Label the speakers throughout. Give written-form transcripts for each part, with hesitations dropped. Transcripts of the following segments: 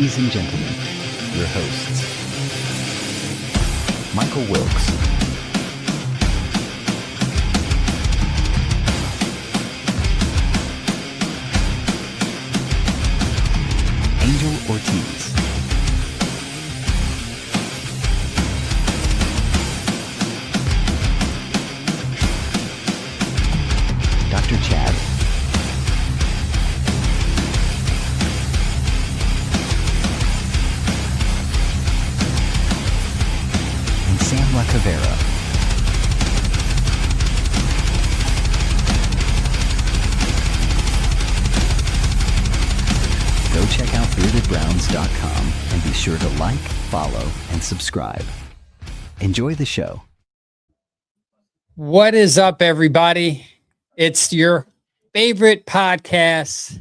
Speaker 1: Ladies and gentlemen, your hosts, Michael Wilkes, Angel Ortiz, Dr. Chad, and Sam La Cavera. Go check out beardedbrowns.com and be sure to like, follow, and subscribe. Enjoy the show.
Speaker 2: What is up, everybody? It's your favorite podcast,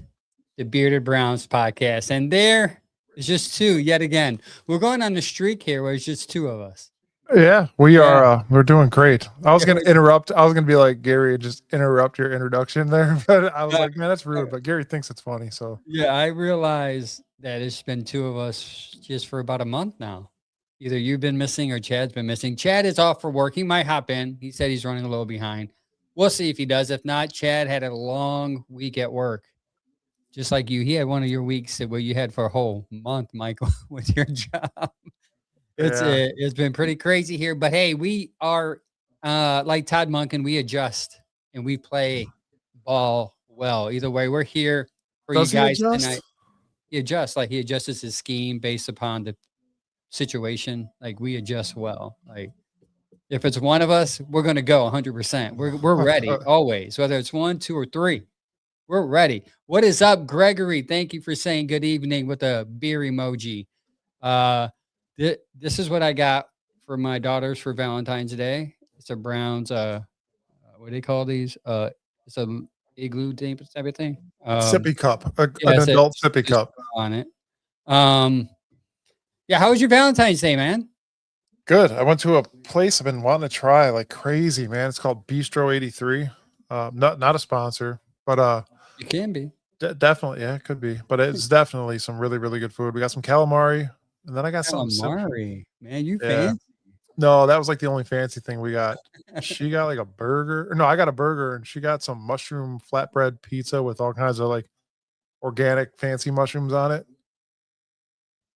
Speaker 2: the Bearded Browns podcast. And there is just two yet again. We're going on the streak here where it's just two of us.
Speaker 3: Yeah, we are. We're doing great. I was going to interrupt. I was going to be like, Gary, just interrupt your introduction there. But I was like, man, that's rude. But Gary thinks it's funny. So
Speaker 2: yeah, I realize that it's been two of us just for about a month now. Either you've been missing or Chad's been missing. Chad is off for work. He might hop in. He said he's running a little behind. We'll see if he does. If not, Chad had a long week at work. Just like you. He had one of your weeks where you had for a whole month, Michael, with your job. It's been pretty crazy here, but hey, we are like Todd Monken. We adjust and we play ball well. Either way, we're here for you guys tonight. He adjusts, like he adjusts his scheme based upon the situation. Like we adjust well. Like if it's one of us, we're gonna go 100%. We're ready always, whether it's 1, 2, or 3. We're ready. What is up, Gregory? Thank you for saying good evening with a beer emoji. This is what I got for my daughters for Valentine's Day. It's a Browns, what do they call these? It's a igloo type of thing.
Speaker 3: sippy cup, an adult sippy cup
Speaker 2: on it. Yeah. How was your Valentine's Day, man?
Speaker 3: Good. I went to a place I've been wanting to try like crazy, man. It's called Bistro 83. Not a sponsor, but
Speaker 2: it can be.
Speaker 3: Definitely, yeah, it could be. But it's definitely some really, really good food. We got some calamari. And then I got something
Speaker 2: calamari. Man, you fancy?
Speaker 3: No, that was like the only fancy thing we got. She got like a burger. No, I got a burger, and she got some mushroom flatbread pizza with all kinds of like organic fancy mushrooms on it.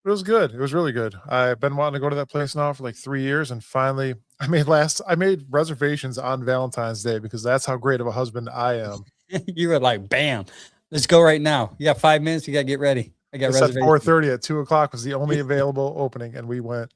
Speaker 3: It was good. It was really good. I've been wanting to go to that place now for like 3 years, and finally, I made reservations on Valentine's Day because that's how great of a husband I am.
Speaker 2: You were like, bam, let's go right now. You got 5 minutes. You got to get ready. I got
Speaker 3: at 4:30 at 2:00 was the only available opening, and we went.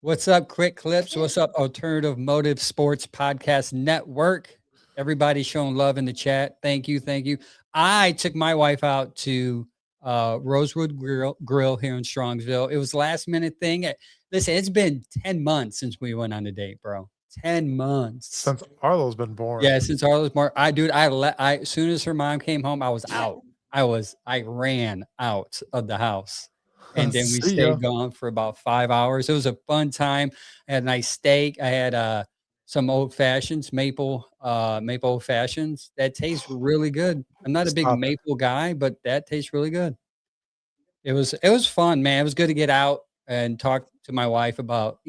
Speaker 2: What's up, Quick Clips? What's up, Alternative Motive Sports Podcast Network? Everybody showing love in the chat. Thank you, thank you. I took my wife out to Rosewood Grill here in Strongsville. It was a last minute thing. Listen, it's been 10 months since we went on a date, bro. 10 months
Speaker 3: since Arlo's been born.
Speaker 2: Yeah, since Arlo's born. As soon as her mom came home, I was out. I ran out of the house, and then we stayed gone for about 5 hours. It was a fun time. I had a nice steak. I had some old fashions, maple old fashions that taste really good. I'm not a big maple guy, but that tastes really good. It was fun, man. It was good to get out and talk to my wife about,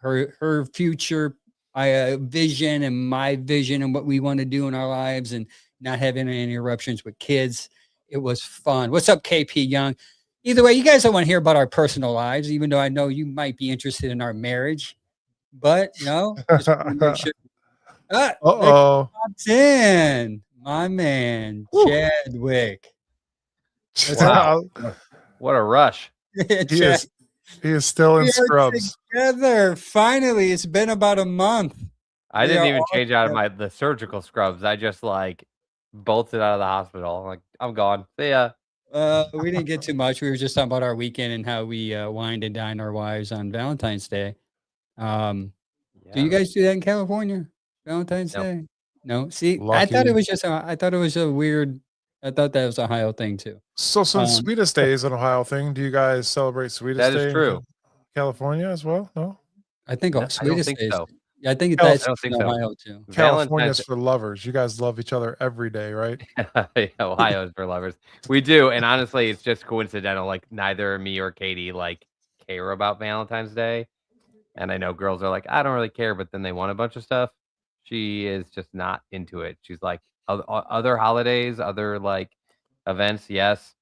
Speaker 2: her future vision and my vision and what we want to do in our lives and not having any interruptions with kids. It was fun. What's up, KP Young? Either way, you guys don't want to hear about our personal lives, even though I know you might be interested in our marriage. But just make sure. Top 10, my man, Woo. Chadwick.
Speaker 4: Wow. What a rush.
Speaker 3: He is still in scrubs.
Speaker 2: Together. Finally, it's been about a month.
Speaker 4: I didn't even change out of the surgical scrubs. I just bolted out of the hospital. I'm gone. See ya.
Speaker 2: We didn't get too much. We were just talking about our weekend and how we wined and dined our wives on Valentine's Day. Do you guys do that in California? Valentine's Day? No. See, lucky. I thought it was a weird. I thought that was a Ohio thing too.
Speaker 3: So since Sweetest Day is an Ohio thing, do you guys celebrate Sweetest Day?
Speaker 4: That is true.
Speaker 3: California as well? No.
Speaker 2: I think Sweetest Day. So. Yeah, I think
Speaker 3: California-
Speaker 2: that's
Speaker 4: I don't think
Speaker 2: in
Speaker 4: so.
Speaker 2: Ohio too.
Speaker 3: California's for lovers. You guys love each other every day, right?
Speaker 4: Yeah, Ohio's for lovers. We do, and honestly, it's just coincidental. Like neither me or Katie like care about Valentine's Day, and I know girls are like, I don't really care, but then they want a bunch of stuff. She is just not into it. She's like other holidays, other like events. Yes,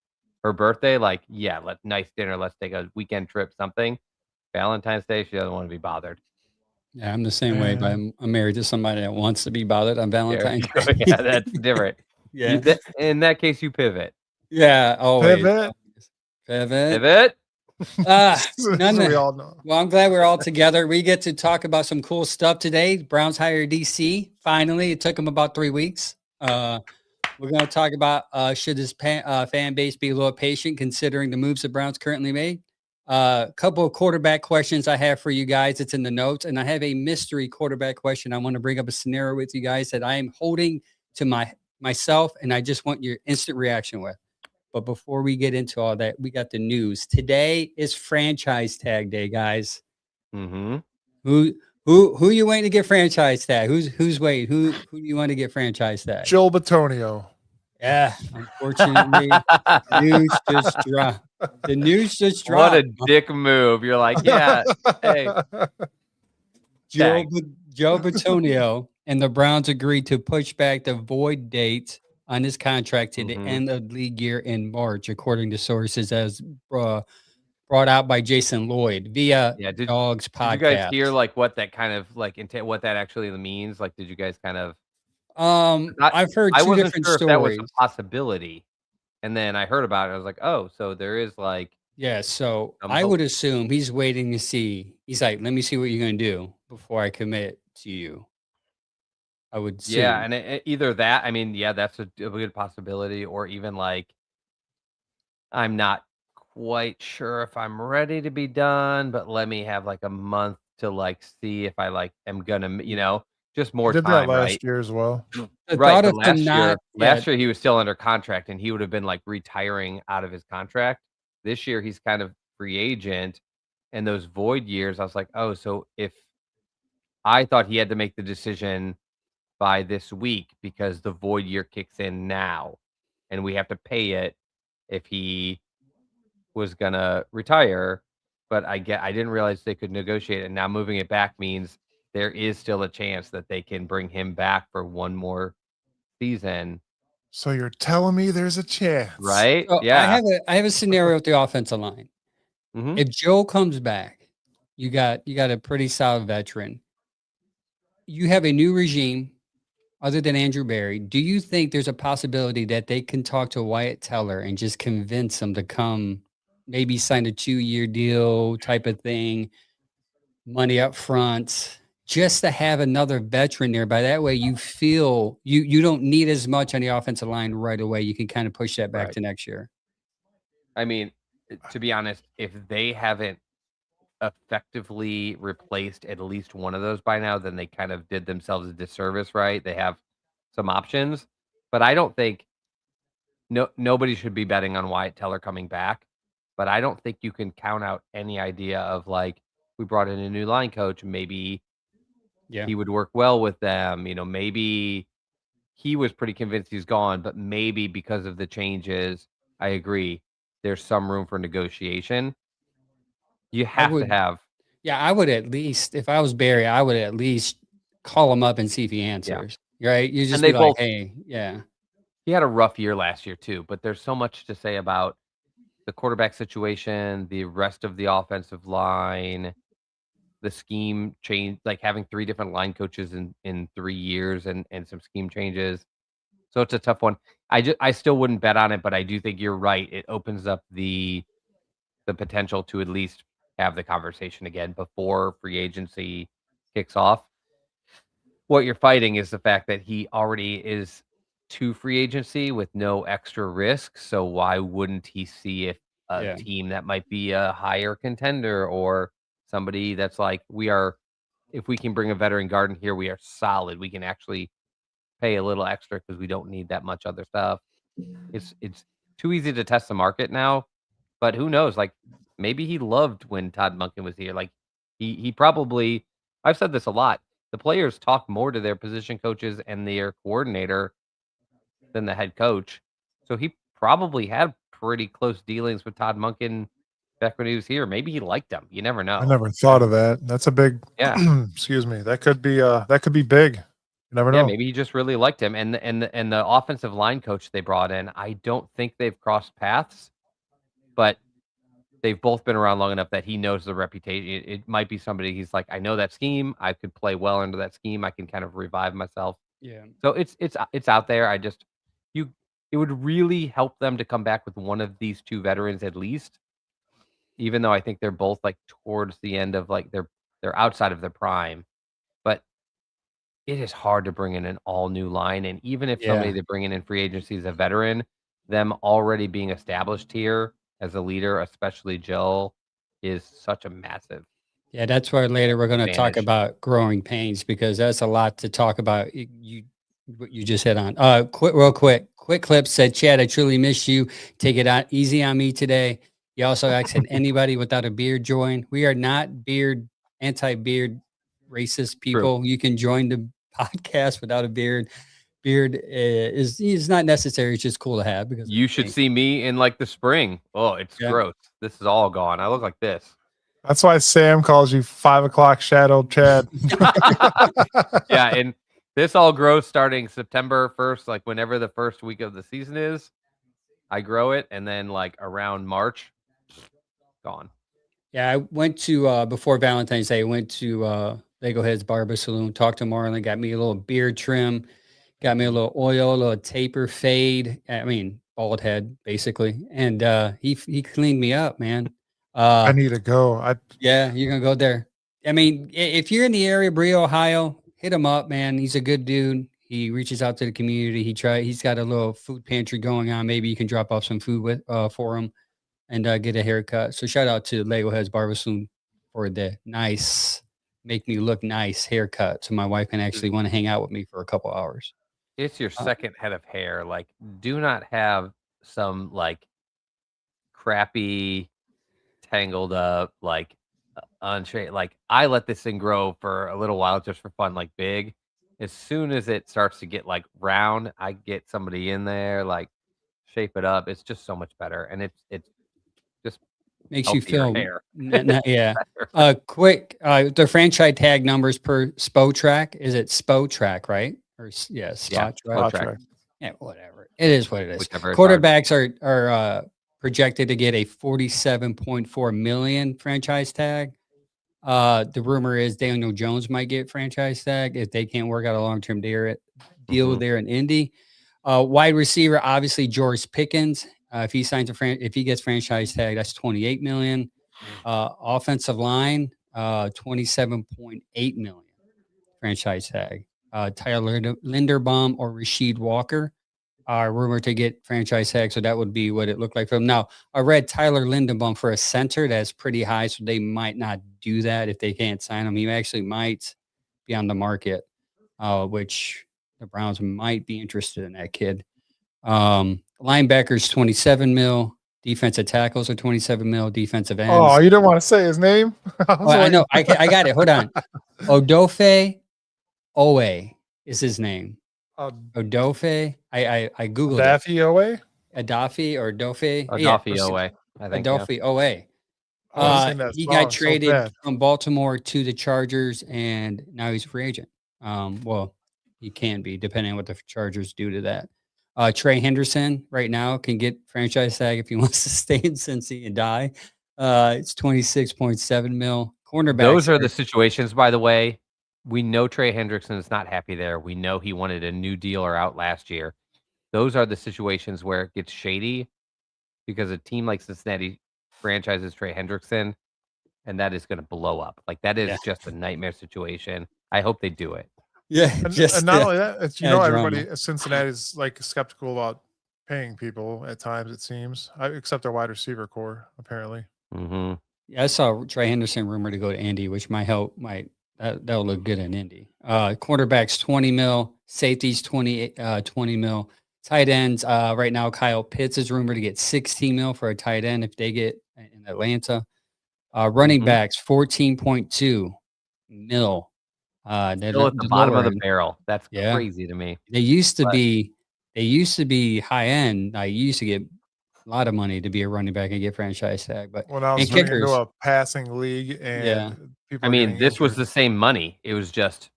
Speaker 4: her birthday, like yeah, nice dinner. Let's take a weekend trip, something. Valentine's Day, she doesn't want to be bothered.
Speaker 2: Yeah, I'm the same way, but I'm married to somebody that wants to be bothered on
Speaker 4: There
Speaker 2: Valentine's
Speaker 4: you go.
Speaker 2: Day.
Speaker 4: Yeah, that's different.
Speaker 2: Yeah.
Speaker 4: In that case, you pivot.
Speaker 2: Yeah, always.
Speaker 3: Pivot.
Speaker 2: Pivot.
Speaker 4: Pivot.
Speaker 3: So
Speaker 2: None
Speaker 3: we
Speaker 2: of-
Speaker 3: all know.
Speaker 2: Well, I'm glad we're all together. We get to talk about some cool stuff today. Browns hired DC. Finally, it took them about 3 weeks. We're going to talk about should this fan base be a little patient considering the moves the Browns currently made. A couple of quarterback questions I have for you guys. It's in the notes, and I have a mystery quarterback question. I want to bring up a scenario with you guys that I am holding to myself, and I just want your instant reaction with. But before we get into all that, we got the news. Today is franchise tag day, guys.
Speaker 4: Mm-hmm.
Speaker 2: Who you waiting to get franchise tag? Who's waiting? Who do you want to get franchise tag?
Speaker 3: Joel Batonio.
Speaker 2: Yeah, unfortunately, news just dropped. The news just
Speaker 4: What
Speaker 2: dropped.
Speaker 4: a dick move. You're like, yeah, hey,
Speaker 2: Joe,
Speaker 4: tag.
Speaker 2: Joe Batonio and the Browns agreed to push back the void date on his contract to the end of the league year in March, according to sources as brought out by Jason Lloyd via Dogs podcast.
Speaker 4: Did you guys hear like what that kind of like what that actually means? Like, did you guys kind of?
Speaker 2: I've heard two different stories.
Speaker 4: If that was a possibility, and then I heard about it. I was like, oh, so there is like.
Speaker 2: Yeah, so I would assume he's waiting to see. He's like, let me see what you're going to do before I commit to you. I would assume.
Speaker 4: Yeah, and either that, I mean, yeah, that's a good possibility, or even like, I'm not quite sure if I'm ready to be done, but let me have like a month to like see if I like am gonna, just more
Speaker 3: Did
Speaker 4: time,
Speaker 3: that last
Speaker 4: right?
Speaker 3: year as well.
Speaker 4: Right, but last year he was still under contract, and he would have been like retiring out of his contract. This year he's kind of free agent, and those void years, I was like, oh, so if I thought he had to make the decision by this week because the void year kicks in now, and we have to pay it if he was gonna retire. But I didn't realize they could negotiate it. And now moving it back means there is still a chance that they can bring him back for one more season.
Speaker 3: So you're telling me there's a chance,
Speaker 4: right?
Speaker 2: So
Speaker 4: Yeah.
Speaker 2: I have a scenario with the offensive line.
Speaker 4: Mhm.
Speaker 2: If Joe comes back, you got a pretty solid veteran. You have a new regime other than Andrew Berry. Do you think there's a possibility that they can talk to Wyatt Teller and just convince him to come, maybe sign a 2-year deal type of thing, money up front, just to have another veteran there? By that way, you feel you don't need as much on the offensive line right away. You can kind of push that back
Speaker 4: Right.
Speaker 2: to next year.
Speaker 4: I mean, to be honest, if they haven't effectively replaced at least one of those by now, then they kind of did themselves a disservice, right? They have some options, but I don't think nobody should be betting on Wyatt Teller coming back. But I don't think you can count out any idea of like, we brought in a new line coach, maybe he would work well with them. Maybe he was pretty convinced he's gone, but maybe because of the changes, I agree, there's some room for negotiation. You have to have.
Speaker 2: Yeah, I would at least, if I was Barry, I would at least call him up and see if he answers. Right? You just be like, hey, yeah.
Speaker 4: He had a rough year last year too, but there's so much to say about the quarterback situation, the rest of the offensive line, the scheme change, like having 3 different line coaches in 3 years and some scheme changes. So it's a tough one. I still wouldn't bet on it, but I do think you're right. It opens up the potential to at least have the conversation again before free agency kicks off. What you're fighting is the fact that he already is to free agency with no extra risk. So why wouldn't he see if a team that might be a higher contender or somebody that's like, if we can bring a veteran guard in here, we are solid. We can actually pay a little extra because we don't need that much other stuff. It's too easy to test the market now, but who knows? Like maybe he loved when Todd Monken was here. Like he probably, I've said this a lot. the players talk more to their position coaches and their coordinator than the head coach. So he probably had pretty close dealings with Todd Monken back when he was here. Maybe he liked him. You never
Speaker 3: I
Speaker 4: know.
Speaker 3: never thought of that. That's a big
Speaker 4: Yeah.
Speaker 3: excuse me. That could be big. You never
Speaker 4: Yeah,
Speaker 3: know.
Speaker 4: maybe he just really liked him. And the offensive line coach they brought in, I don't think they've crossed paths, but they've both been around long enough that he knows the reputation. It might be somebody he's like, I know that scheme. I could play well under that scheme. I can kind of revive myself.
Speaker 2: Yeah.
Speaker 4: So it's out there. It would really help them to come back with one of these two veterans at least, even though I think they're both like towards the end of like they're outside of their prime. But it is hard to bring in an all new line. And even if somebody
Speaker 2: Yeah.
Speaker 4: they bring in free agency is a veteran, them already being established here as a leader, especially Joe, is such a massive
Speaker 2: Yeah, that's why later we're going to talk
Speaker 4: advantage.
Speaker 2: about growing pains because that's a lot to talk about. What you just hit on. Quick clip said, Chad, I truly miss you. Take it out easy on me today. You also asked, can anybody without a beard join? We are not anti-beard racist
Speaker 4: True.
Speaker 2: people. You can join the podcast without a beard. Beard is not necessary. It's just cool to have because
Speaker 4: You should see me in like the spring. Oh, it's
Speaker 2: yeah.
Speaker 4: gross. This is all gone. I look like this.
Speaker 3: That's why Sam calls you 5 o'clock shadow Chad.
Speaker 4: Yeah, and this all grows starting September 1st, like whenever the first week of the season is. I grow it, and then like around March, gone.
Speaker 2: Yeah, I went to before Valentine's Day. I went to Lego Heads Barber Saloon. Talked to Marlon. Got me a little beard trim. Got me a little oil, a little taper fade. I mean, bald head basically. And he cleaned me up, man.
Speaker 3: I need to go.
Speaker 2: Yeah, you're gonna go there. I mean, if you're in the area, Brio, Ohio, hit him up, man. He's a good dude. He reaches out to the community. He's got a little food pantry going on. Maybe you can drop off some food for him and get a haircut. So shout out to Lego Heads Barber Saloon for the nice, make me look nice haircut, so my wife can actually want to hang out with me for a couple hours.
Speaker 4: It's your
Speaker 2: Uh,
Speaker 4: second head of hair. Like, do not have some like crappy, tangled up, like unstraight. Like, I let this thing grow for a little while just for fun, like big. As soon as it starts to get like round, I get somebody in there, like shape it up. It's just so much better, and it's just
Speaker 2: Makes you
Speaker 4: healthier
Speaker 2: feel,
Speaker 4: hair.
Speaker 2: yeah.
Speaker 4: Better.
Speaker 2: Quick, the franchise tag numbers per SPO track. Is it SPO track, right? Or
Speaker 4: Yeah,
Speaker 2: spot track?
Speaker 4: spot
Speaker 3: Track.
Speaker 4: track.
Speaker 2: Yeah, whatever. It is what it is.
Speaker 4: Whichever is hard.
Speaker 2: Quarterbacks are projected to get a 47.4 million franchise tag. The rumor is Daniel Jones might get franchise tag if they can't work out a long-term deal
Speaker 4: Mhm.
Speaker 2: there in Indy. Wide receiver, obviously George Pickens. If he signs if he gets franchise tag, that's 28 million. Offensive line, 27.8 million franchise tag. Tyler Linderbaum or Rasheed Walker are rumored to get franchise tag, so that would be what it looked like for them. Now, I read Tyler Linderbaum for a center that's pretty high, so they might not do that if they can't sign him. He actually might be on the market, which the Browns might be interested in that kid. Linebackers 27 mil, defensive tackles are 27 mil, defensive ends.
Speaker 3: Oh, you didn't want to say his name?
Speaker 2: I know. I got it. Hold on. Odofe Owe is his name. Odofe. I googled it.
Speaker 3: Daffy Owe?
Speaker 2: Adafi or Dofe.
Speaker 4: Adafi Owe, I think. Yeah.
Speaker 2: Adofe Owe.
Speaker 3: I was saying that
Speaker 2: He
Speaker 3: wrong,
Speaker 2: got
Speaker 3: so
Speaker 2: traded
Speaker 3: bad.
Speaker 2: from Baltimore to the Chargers, and now he's a free agent. Well, he can be depending on what the Chargers do to that. Trey Henderson right now can get franchise tag if he wants to stay in Cincy and die. It's 26.7 mil. Cornerbacks.
Speaker 4: Those are the situations, by the way. We know Trey Hendrickson is not happy there. We know he wanted a new deal or out last year. Those are the situations where it gets shady because a team like Cincinnati franchises Trey Hendrickson, and that is going to blow up. Like, that is just a nightmare situation. I hope they do it.
Speaker 2: Yeah,
Speaker 3: And not only that, it's
Speaker 2: drama.
Speaker 3: everybody at Cincinnati's like skeptical about paying people at times. It seems, except their wide receiver core, apparently.
Speaker 4: Mm-hmm.
Speaker 2: Yeah, I saw Trey Henderson rumored to go to Indy, which might help. That'll look good in Indy. Quarterbacks 20 mil, safeties 20 mil, tight ends. Right now, Kyle Pitts is rumored to get 16 mil for a tight end if they get in Atlanta. Running backs 14.2 mil They're
Speaker 4: Still at the
Speaker 2: the
Speaker 4: bottom of
Speaker 2: lower
Speaker 4: the
Speaker 2: end.
Speaker 4: barrel. That's
Speaker 2: Yeah.
Speaker 4: crazy to me.
Speaker 2: They used to
Speaker 4: But
Speaker 2: be high end. I used to get a lot of money to be a running back and get franchise tag, but
Speaker 3: When I was
Speaker 2: and
Speaker 3: turning into
Speaker 2: kickers,
Speaker 3: a passing league
Speaker 2: yeah,
Speaker 3: and people
Speaker 4: I
Speaker 3: are
Speaker 4: mean,
Speaker 3: getting
Speaker 4: this was
Speaker 3: injured.
Speaker 4: the same money. It was just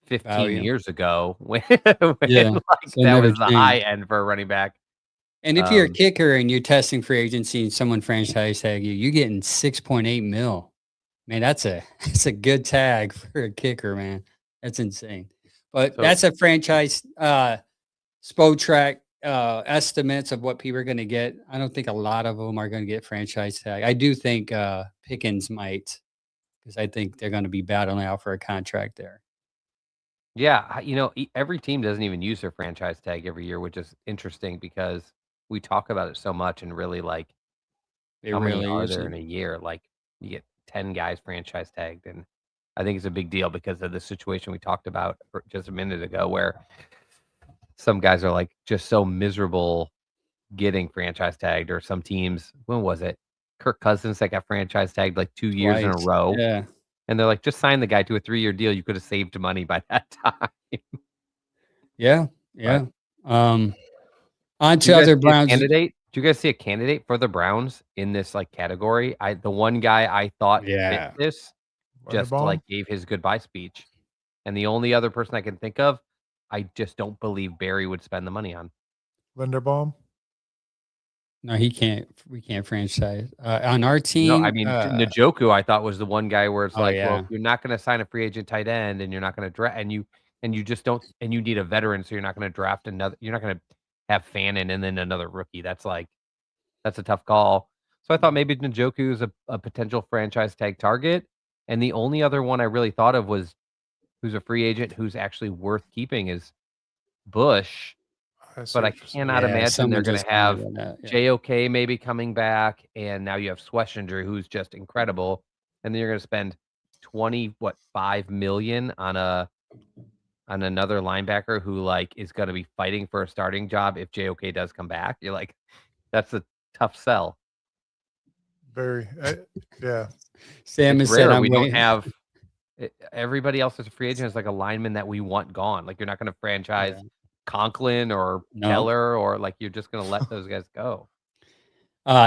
Speaker 4: 15
Speaker 2: value.
Speaker 4: years ago when
Speaker 2: Yeah,
Speaker 4: like,
Speaker 2: so it
Speaker 4: that
Speaker 2: never
Speaker 4: was the high
Speaker 2: changed.
Speaker 4: end for a running back.
Speaker 2: And if you're a
Speaker 4: Um,
Speaker 2: kicker and you're testing free agency and someone franchise tag you, you're getting 6.8 mil. Man, that's a good tag for a kicker, man. That's insane. But
Speaker 4: so
Speaker 2: that's a franchise Track estimates of what people are going to get. I don't think a lot of them are going to get franchise tag. I do think Pickens might, because I think they're going to be battling out for a contract there.
Speaker 4: yeah, every team doesn't even use their franchise tag every year, which is interesting because we talk about it so much and really like
Speaker 2: They
Speaker 4: how many
Speaker 2: really
Speaker 4: are there in
Speaker 2: usually
Speaker 4: a year? Like you get 10 guys franchise tagged, and I think it's a big deal because of the situation we talked about just a minute ago, where some guys are like just so miserable getting franchise tagged, or some teams. When was it? Kirk Cousins that got franchise tagged like 2 years in a
Speaker 2: twice.
Speaker 4: row,
Speaker 2: Yeah,
Speaker 4: and they're like, just sign the guy to a 3-year deal. You could have saved money by that time.
Speaker 2: yeah,
Speaker 4: But
Speaker 2: yeah. On
Speaker 4: do
Speaker 2: to
Speaker 4: you guys
Speaker 2: other
Speaker 4: see a
Speaker 2: Browns.
Speaker 4: candidate? Do you guys see a candidate for the Browns in this like category? The one guy I thought fit
Speaker 2: Yeah,
Speaker 4: this just
Speaker 3: Linderbaum,
Speaker 4: like gave his goodbye speech, and the only other person I can think of, I just don't believe Barry would spend the money on.
Speaker 3: Linderbaum.
Speaker 2: no, he can't. We can't franchise on our
Speaker 4: No, I
Speaker 2: team.
Speaker 4: mean, Njoku, I thought was the one guy where it's
Speaker 2: Oh
Speaker 4: like, well, if
Speaker 2: yeah,
Speaker 4: you're not gonna sign a free agent tight end and you're not gonna draft and you just don't and you need a veteran, so you're not gonna draft another you're not gonna have Fannin and then another rookie. That's a tough call. So I thought maybe Njoku is a potential franchise tag target. And the only other one I really thought of was who's a free agent who's actually worth keeping is Bush.
Speaker 3: I see
Speaker 4: But I
Speaker 3: what you're saying.
Speaker 4: cannot
Speaker 2: yeah.
Speaker 4: imagine they're
Speaker 2: Someone
Speaker 4: gonna
Speaker 2: just told me
Speaker 4: have
Speaker 2: about that. Yeah,
Speaker 4: JOK maybe coming back, and now you have Schlesinger, who's just incredible, and then you're gonna spend 5 million on another linebacker who, like, is gonna be fighting for a starting job if JOK does come back. You're like, that's a tough sell.
Speaker 3: Very, yeah.
Speaker 2: Sam
Speaker 4: It's
Speaker 2: has said
Speaker 4: rare.
Speaker 2: I'm
Speaker 4: We don't
Speaker 2: waiting.
Speaker 4: have everybody else as a free agent is like a lineman that we want gone. Like, you're not gonna franchise
Speaker 2: Yeah,
Speaker 4: Conklin or
Speaker 2: no.
Speaker 4: Keller, or, like, you're just gonna let those guys go.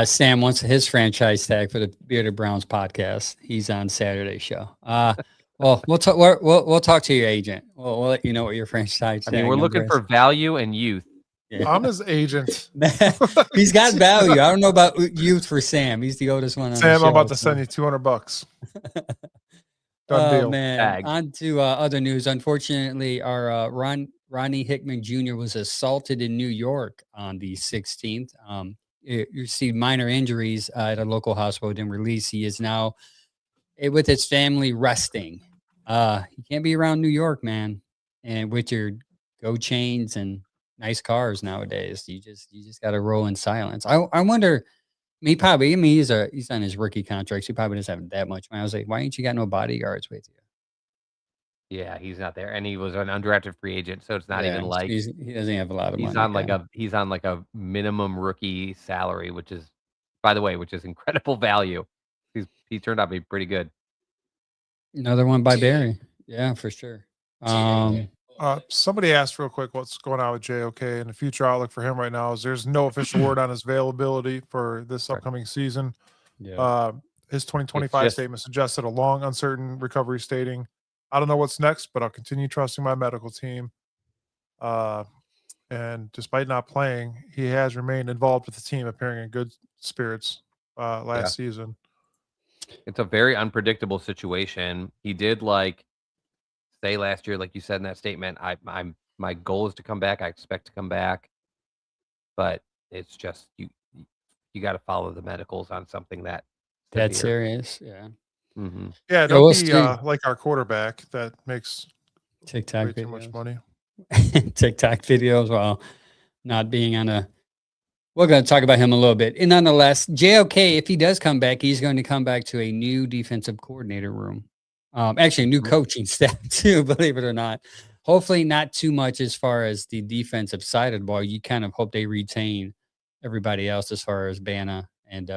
Speaker 2: Sam wants his franchise tag for the Bearded Browns podcast. He's on Saturday's show. Well, we'll talk to your agent. We'll let you know what your franchise
Speaker 4: I mean,
Speaker 2: tag
Speaker 4: we're looking
Speaker 2: number
Speaker 4: for
Speaker 2: is.
Speaker 4: value and youth.
Speaker 2: Yeah.
Speaker 3: I'm his agent.
Speaker 2: He's got value. I don't know about youth for Sam. He's the oldest one on the
Speaker 3: Sam,
Speaker 2: show.
Speaker 3: I'm about to
Speaker 2: so-
Speaker 3: send you $200. Done
Speaker 2: Oh
Speaker 3: deal.
Speaker 2: man!
Speaker 4: Tag.
Speaker 2: On to other news. Unfortunately, our Ronnie Hickman Jr. was assaulted in New York on the 16th. He received minor injuries at a local hospital. Didn't release. He is now with his family resting. You can't be around New York, man, and with your go chains and nice cars nowadays. You just got to roll in silence. I wonder. He's on his rookie contract. So he probably doesn't have that much. I was like, why ain't you got no bodyguards with you?
Speaker 4: Yeah, he's not there, and he was an undrafted free agent, so it's not
Speaker 2: Yeah,
Speaker 4: even like
Speaker 2: he doesn't have a lot of
Speaker 4: he's
Speaker 2: money.
Speaker 4: on like a minimum rookie salary, which is, by the way, which is incredible value. He turned out to be pretty good.
Speaker 2: Another one by Barry. Yeah, for sure.
Speaker 3: Somebody asked real quick what's going on with JOK, and the future outlook for him right now is there's no official word on his availability for this
Speaker 4: Right.
Speaker 3: upcoming season.
Speaker 2: Yeah.
Speaker 3: His 2025
Speaker 4: just-
Speaker 3: statement suggested a long, uncertain recovery, stating, "I don't know what's next, but I'll continue trusting my medical team." And despite not playing, he has remained involved with the team, appearing in good spirits last season.
Speaker 4: It's a very unpredictable situation. He did like say last year, like you said in that statement, my goal is to come back. I expect to come back, but it's just you got to follow the medicals on something that
Speaker 2: That's
Speaker 4: severe.
Speaker 2: serious. Yeah.
Speaker 4: Mm-hmm.
Speaker 3: Yeah,
Speaker 2: Yeah,
Speaker 3: don't
Speaker 2: we'll
Speaker 3: be
Speaker 2: see.
Speaker 3: like our quarterback that makes
Speaker 2: TikTok
Speaker 3: way too much
Speaker 2: videos.
Speaker 3: money.
Speaker 2: TikTok videos while not being on a. We're going to talk about him a little bit. And nonetheless, JOK, if he does come back, he's going to come back to a new defensive coordinator room. Actually, a new coaching staff too, believe it or not. Hopefully not too much as far as the defensive side of the ball. You kind of hope they retain everybody else as far as Bana and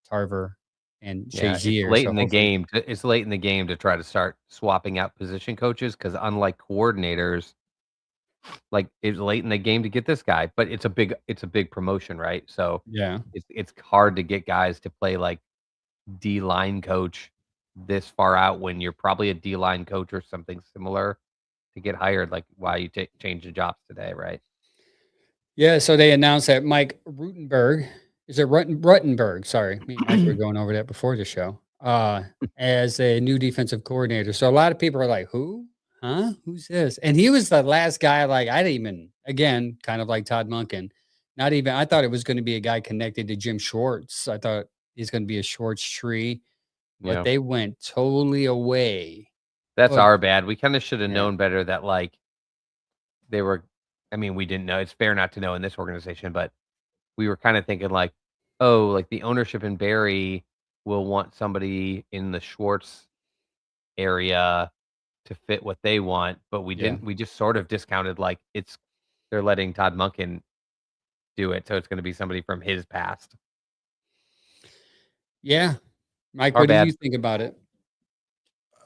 Speaker 2: Tarver and
Speaker 4: Yeah, it's
Speaker 2: Shazier.
Speaker 4: late
Speaker 2: So
Speaker 4: in the
Speaker 2: hopefully,
Speaker 4: game. It's late in the game to try to start swapping out position coaches because unlike coordinators, like it's late in the game to get this guy, but it's a big promotion, right? So
Speaker 2: yeah.
Speaker 4: it's hard to get guys to play like D line coach this far out when you're probably a D line coach or something similar to get hired. Like why you change the jobs today, right?
Speaker 2: Yeah, so they announced that Mike Rutenberg is it Rutenberg? Sorry, me and Mike were going over that before the show. As a new defensive coordinator. So a lot of people are like, "Who? Huh? Who's this?" And he was the last guy. Like I didn't even again, kind of like Todd Monken. Not even. I thought it was going to be a guy connected to Jim Schwartz. I thought he's going to be a Schwartz tree, but
Speaker 4: Yeah,
Speaker 2: they went totally away.
Speaker 4: that's
Speaker 2: But
Speaker 4: our bad. We kind of should have
Speaker 2: yeah,
Speaker 4: known better that like they were. I mean, we didn't know. It's fair not to know in this organization, but we were kind of thinking like, oh, like the ownership in Barry will want somebody in the Schwartz area to fit what they want, but we
Speaker 2: yeah,
Speaker 4: didn't. We just sort of discounted like they're letting Todd Monken do it, so it's going to be somebody from his past.
Speaker 2: yeah. Mike,
Speaker 4: Our
Speaker 2: what do
Speaker 4: bad.
Speaker 2: you think about it?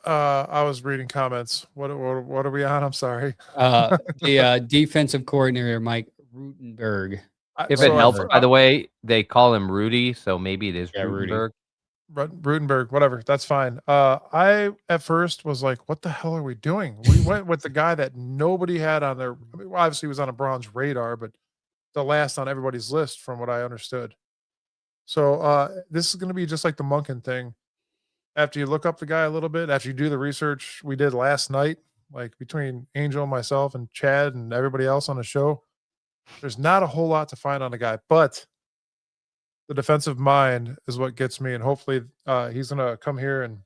Speaker 3: I was reading comments. What are we on? I'm sorry.
Speaker 2: The defensive coordinator, Mike Rutenberg.
Speaker 4: If it
Speaker 3: So
Speaker 4: helps,
Speaker 2: Rutenberg.
Speaker 4: by the way, they call him Rudy, so maybe it is
Speaker 2: Yeah, Rudy.
Speaker 4: Rutenberg.
Speaker 3: Rutenberg, whatever, that's fine. I at first was like, "What the hell are we doing?" We went with the guy that nobody had on their. I mean, well, obviously, he was on a bronze radar, but the last on everybody's list, from what I understood. So this is going to be just like the Monken thing. After you look up the guy a little bit, after you do the research we did last night, like between Angel, myself, and Chad, and everybody else on the show, there's not a whole lot to find on the guy, but the defensive mind is what gets me, and hopefully, he's gonna come here, and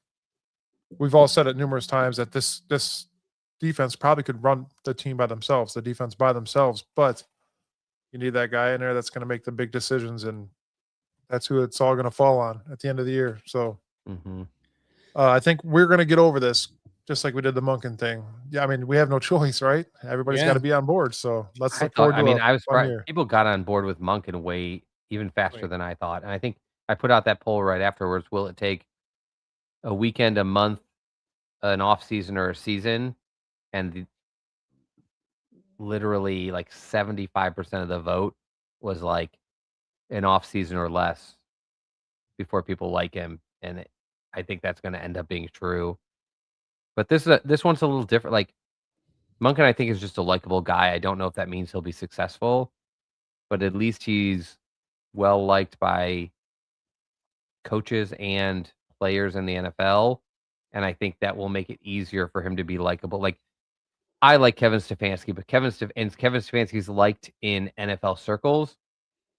Speaker 3: we've all said it numerous times that this defense probably could run the team by themselves, the defense by themselves, but you need that guy in there that's gonna make the big decisions, and that's who it's all gonna fall on at the end of the year. So,
Speaker 4: Mhm.
Speaker 3: I think we're gonna get over this just like we did the Monken thing. Yeah, I mean, we have no choice, right? Everybody's
Speaker 2: Yeah.
Speaker 3: gotta be on board, so let's
Speaker 4: I
Speaker 3: look
Speaker 4: thought
Speaker 3: forward
Speaker 4: I
Speaker 3: to
Speaker 4: mean,
Speaker 3: a
Speaker 4: I was
Speaker 3: fun
Speaker 4: surprised
Speaker 3: year.
Speaker 4: people got on board with Monken way even faster
Speaker 2: Wait.
Speaker 4: than I thought, and I think I put out that poll right afterwards, will it take a weekend, a month, an off season, or a season? And literally, like, 75% of the vote was, like, an off season or less before people like him, and I think that's gonna end up being true. But this one's a little different, like, Monken, I think, is just a likable guy. I don't know if that means he'll be successful, but at least he's well liked by coaches and players in the NFL, and I think that will make it easier for him to be likable. Like, I like Kevin Stefanski, but Kevin Stefanski's liked in NFL circles,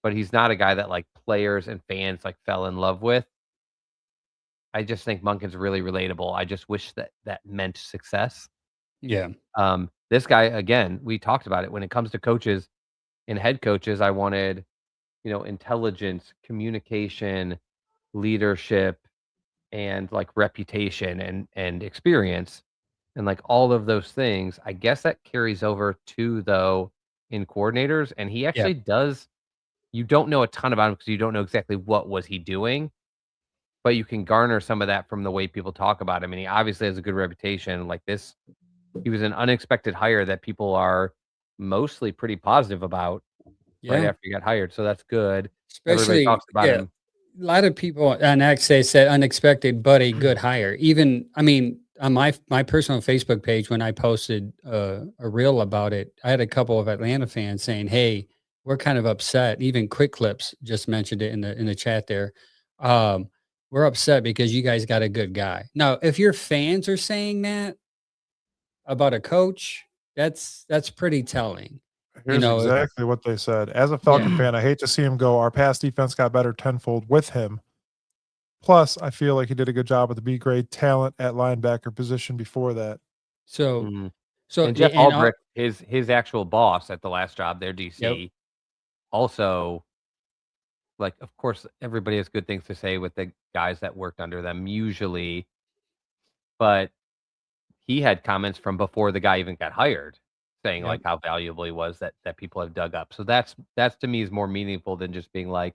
Speaker 4: but he's not a guy that, like, players and fans, like, fell in love with. I just think Monken's really relatable. I just wish that that meant success.
Speaker 2: Yeah.
Speaker 4: This guy, again, we talked about it. When it comes to coaches and head coaches, I wanted, intelligence, communication, leadership, and like reputation and experience. And like all of those things, I guess that carries over to though in coordinators. And he
Speaker 2: Yeah.
Speaker 4: actually does. You don't know a ton about him because you don't know exactly what was he doing, but you can garner some of that from the way people talk about him. And he obviously has a good reputation. Like this, he was an unexpected hire that people are mostly pretty positive about right
Speaker 2: Yeah.
Speaker 4: after he got hired. So that's good. Everybody
Speaker 2: Especially,
Speaker 4: talks about
Speaker 2: yeah.
Speaker 4: him.
Speaker 2: A lot of people on X they said unexpected, but a good hire. Even I mean, on my personal Facebook page, when I posted a reel about it, I had a couple of Atlanta fans saying, "Hey, we're kind of upset." Even Quick Clips just mentioned it in the chat there. We're upset because you guys got a good guy. Now, if your fans are saying that about a coach, that's pretty telling. You
Speaker 3: Here's
Speaker 2: know,
Speaker 3: exactly what they said. As a
Speaker 2: yeah.
Speaker 3: Falcon fan, I hate to see him go. Our past defense got better tenfold with him. Plus, I feel like he did a good job with the B grade talent at linebacker position before that.
Speaker 2: So
Speaker 4: Mhm.
Speaker 2: so
Speaker 4: And
Speaker 2: yeah,
Speaker 4: Jeff
Speaker 2: and
Speaker 4: Albrecht, his actual boss at the last job, their
Speaker 2: yep.
Speaker 4: DC, also, like, of course, everybody has good things to say with the guys that worked under them usually, but he had comments from before the guy even got hired saying,
Speaker 2: Yep.
Speaker 4: like, how valuable he was that people have dug up. So that's to me is more meaningful than just being like,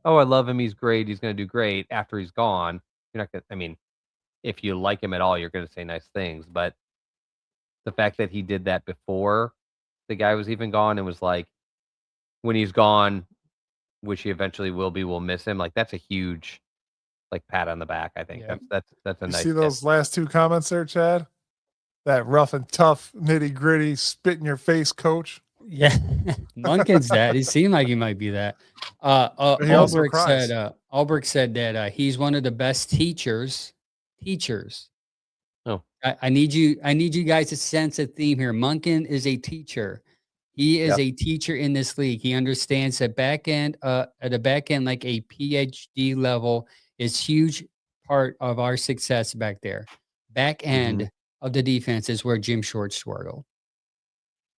Speaker 4: "Oh, I love him. He's great. He's gonna do great." After he's gone, you're not gonna. I mean, if you like him at all, you're gonna say nice things. But the fact that he did that before the guy was even gone and was like, when he's gone, which he eventually will be, we'll miss him. Like that's a huge like pat on the back. I think
Speaker 2: Yeah.
Speaker 4: that's a
Speaker 3: You
Speaker 4: nice
Speaker 3: see
Speaker 4: hit.
Speaker 3: those last two comments there, Chad? That rough and tough, nitty gritty, spit in your face coach.
Speaker 2: Yeah. Monken's that. He seemed like he might be that.
Speaker 3: But he also
Speaker 2: Albrecht said that he's one of the best teachers.
Speaker 4: Oh,
Speaker 2: I need you guys to sense a theme here. Monken is a teacher. He is
Speaker 4: Yep.
Speaker 2: a teacher in this league. He understands that back end, at the back end, like a PhD level, is huge part of our success back there. Back end of the defense is where Jim Short struggled.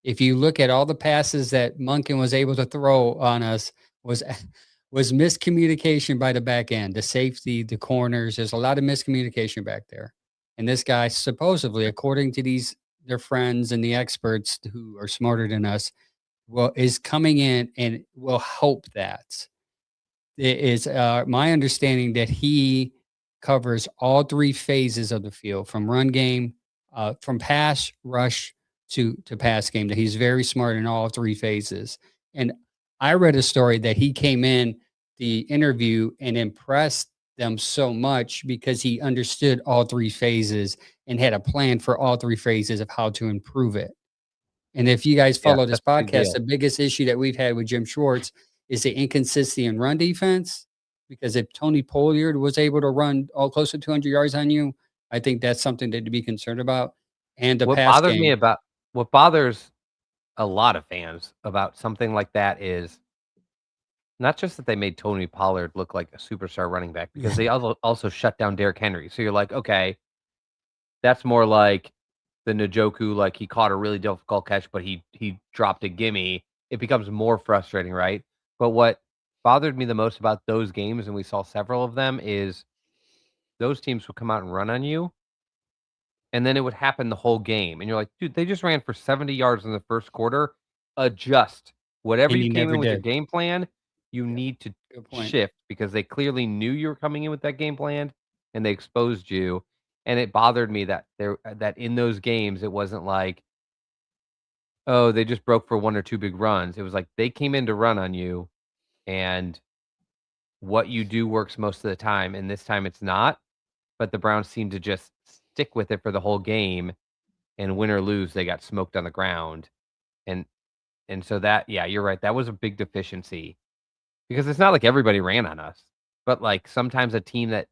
Speaker 2: If you look at all the passes that Monken was able to throw on us, was was miscommunication by the back end, the safety, the corners. There's a lot of miscommunication back there. And this guy, supposedly, according to their friends and the experts who are smarter than us, well, is coming in and will help that. It is my understanding that he covers all three phases of the field, from run game, from pass, rush to pass game. That he's very smart in all three phases. And I read a story that he came in the interview and impressed them so much because he understood all three phases and had a plan for all three phases of how to improve it. And if you guys
Speaker 4: yeah,
Speaker 2: follow this
Speaker 4: that's a big
Speaker 2: podcast,
Speaker 4: deal.
Speaker 2: the biggest issue that we've had with Jim Schwartz is the inconsistency in run defense. Because if Tony Pollard was able to run all close to 200 yards on you, I think that's something to be concerned about. And the
Speaker 4: What
Speaker 2: pass
Speaker 4: bothered me
Speaker 2: game.
Speaker 4: about what bothers a lot of fans about something like that is not just that they made Tony Pollard look like a superstar running back, because they also shut down Derrick Henry. So you're like, okay, that's more like the Njoku, like he caught a really difficult catch, but he dropped a gimme. It becomes more frustrating, right? But what bothered me the most about those games, and we saw several of them, is those teams would come out and run on you, and then it would happen the whole game. And you're like, dude, they just ran for 70 yards in the first quarter. Adjust. Whatever
Speaker 2: And
Speaker 4: you
Speaker 2: he
Speaker 4: came
Speaker 2: never
Speaker 4: in with your
Speaker 2: did.
Speaker 4: game plan, you
Speaker 2: Yeah,
Speaker 4: need to
Speaker 2: good point.
Speaker 4: shift, because they clearly knew you were coming in with that game plan and they exposed you. And it bothered me that that in those games it wasn't like, oh, they just broke for one or two big runs. It was like they came in to run on you, and what you do works most of the time, and this time it's not. But the Browns seemed to just stick with it for the whole game, and win or lose, they got smoked on the ground. And so that, yeah, you're right. That was a big deficiency, because it's not like everybody ran on us, but like sometimes a team that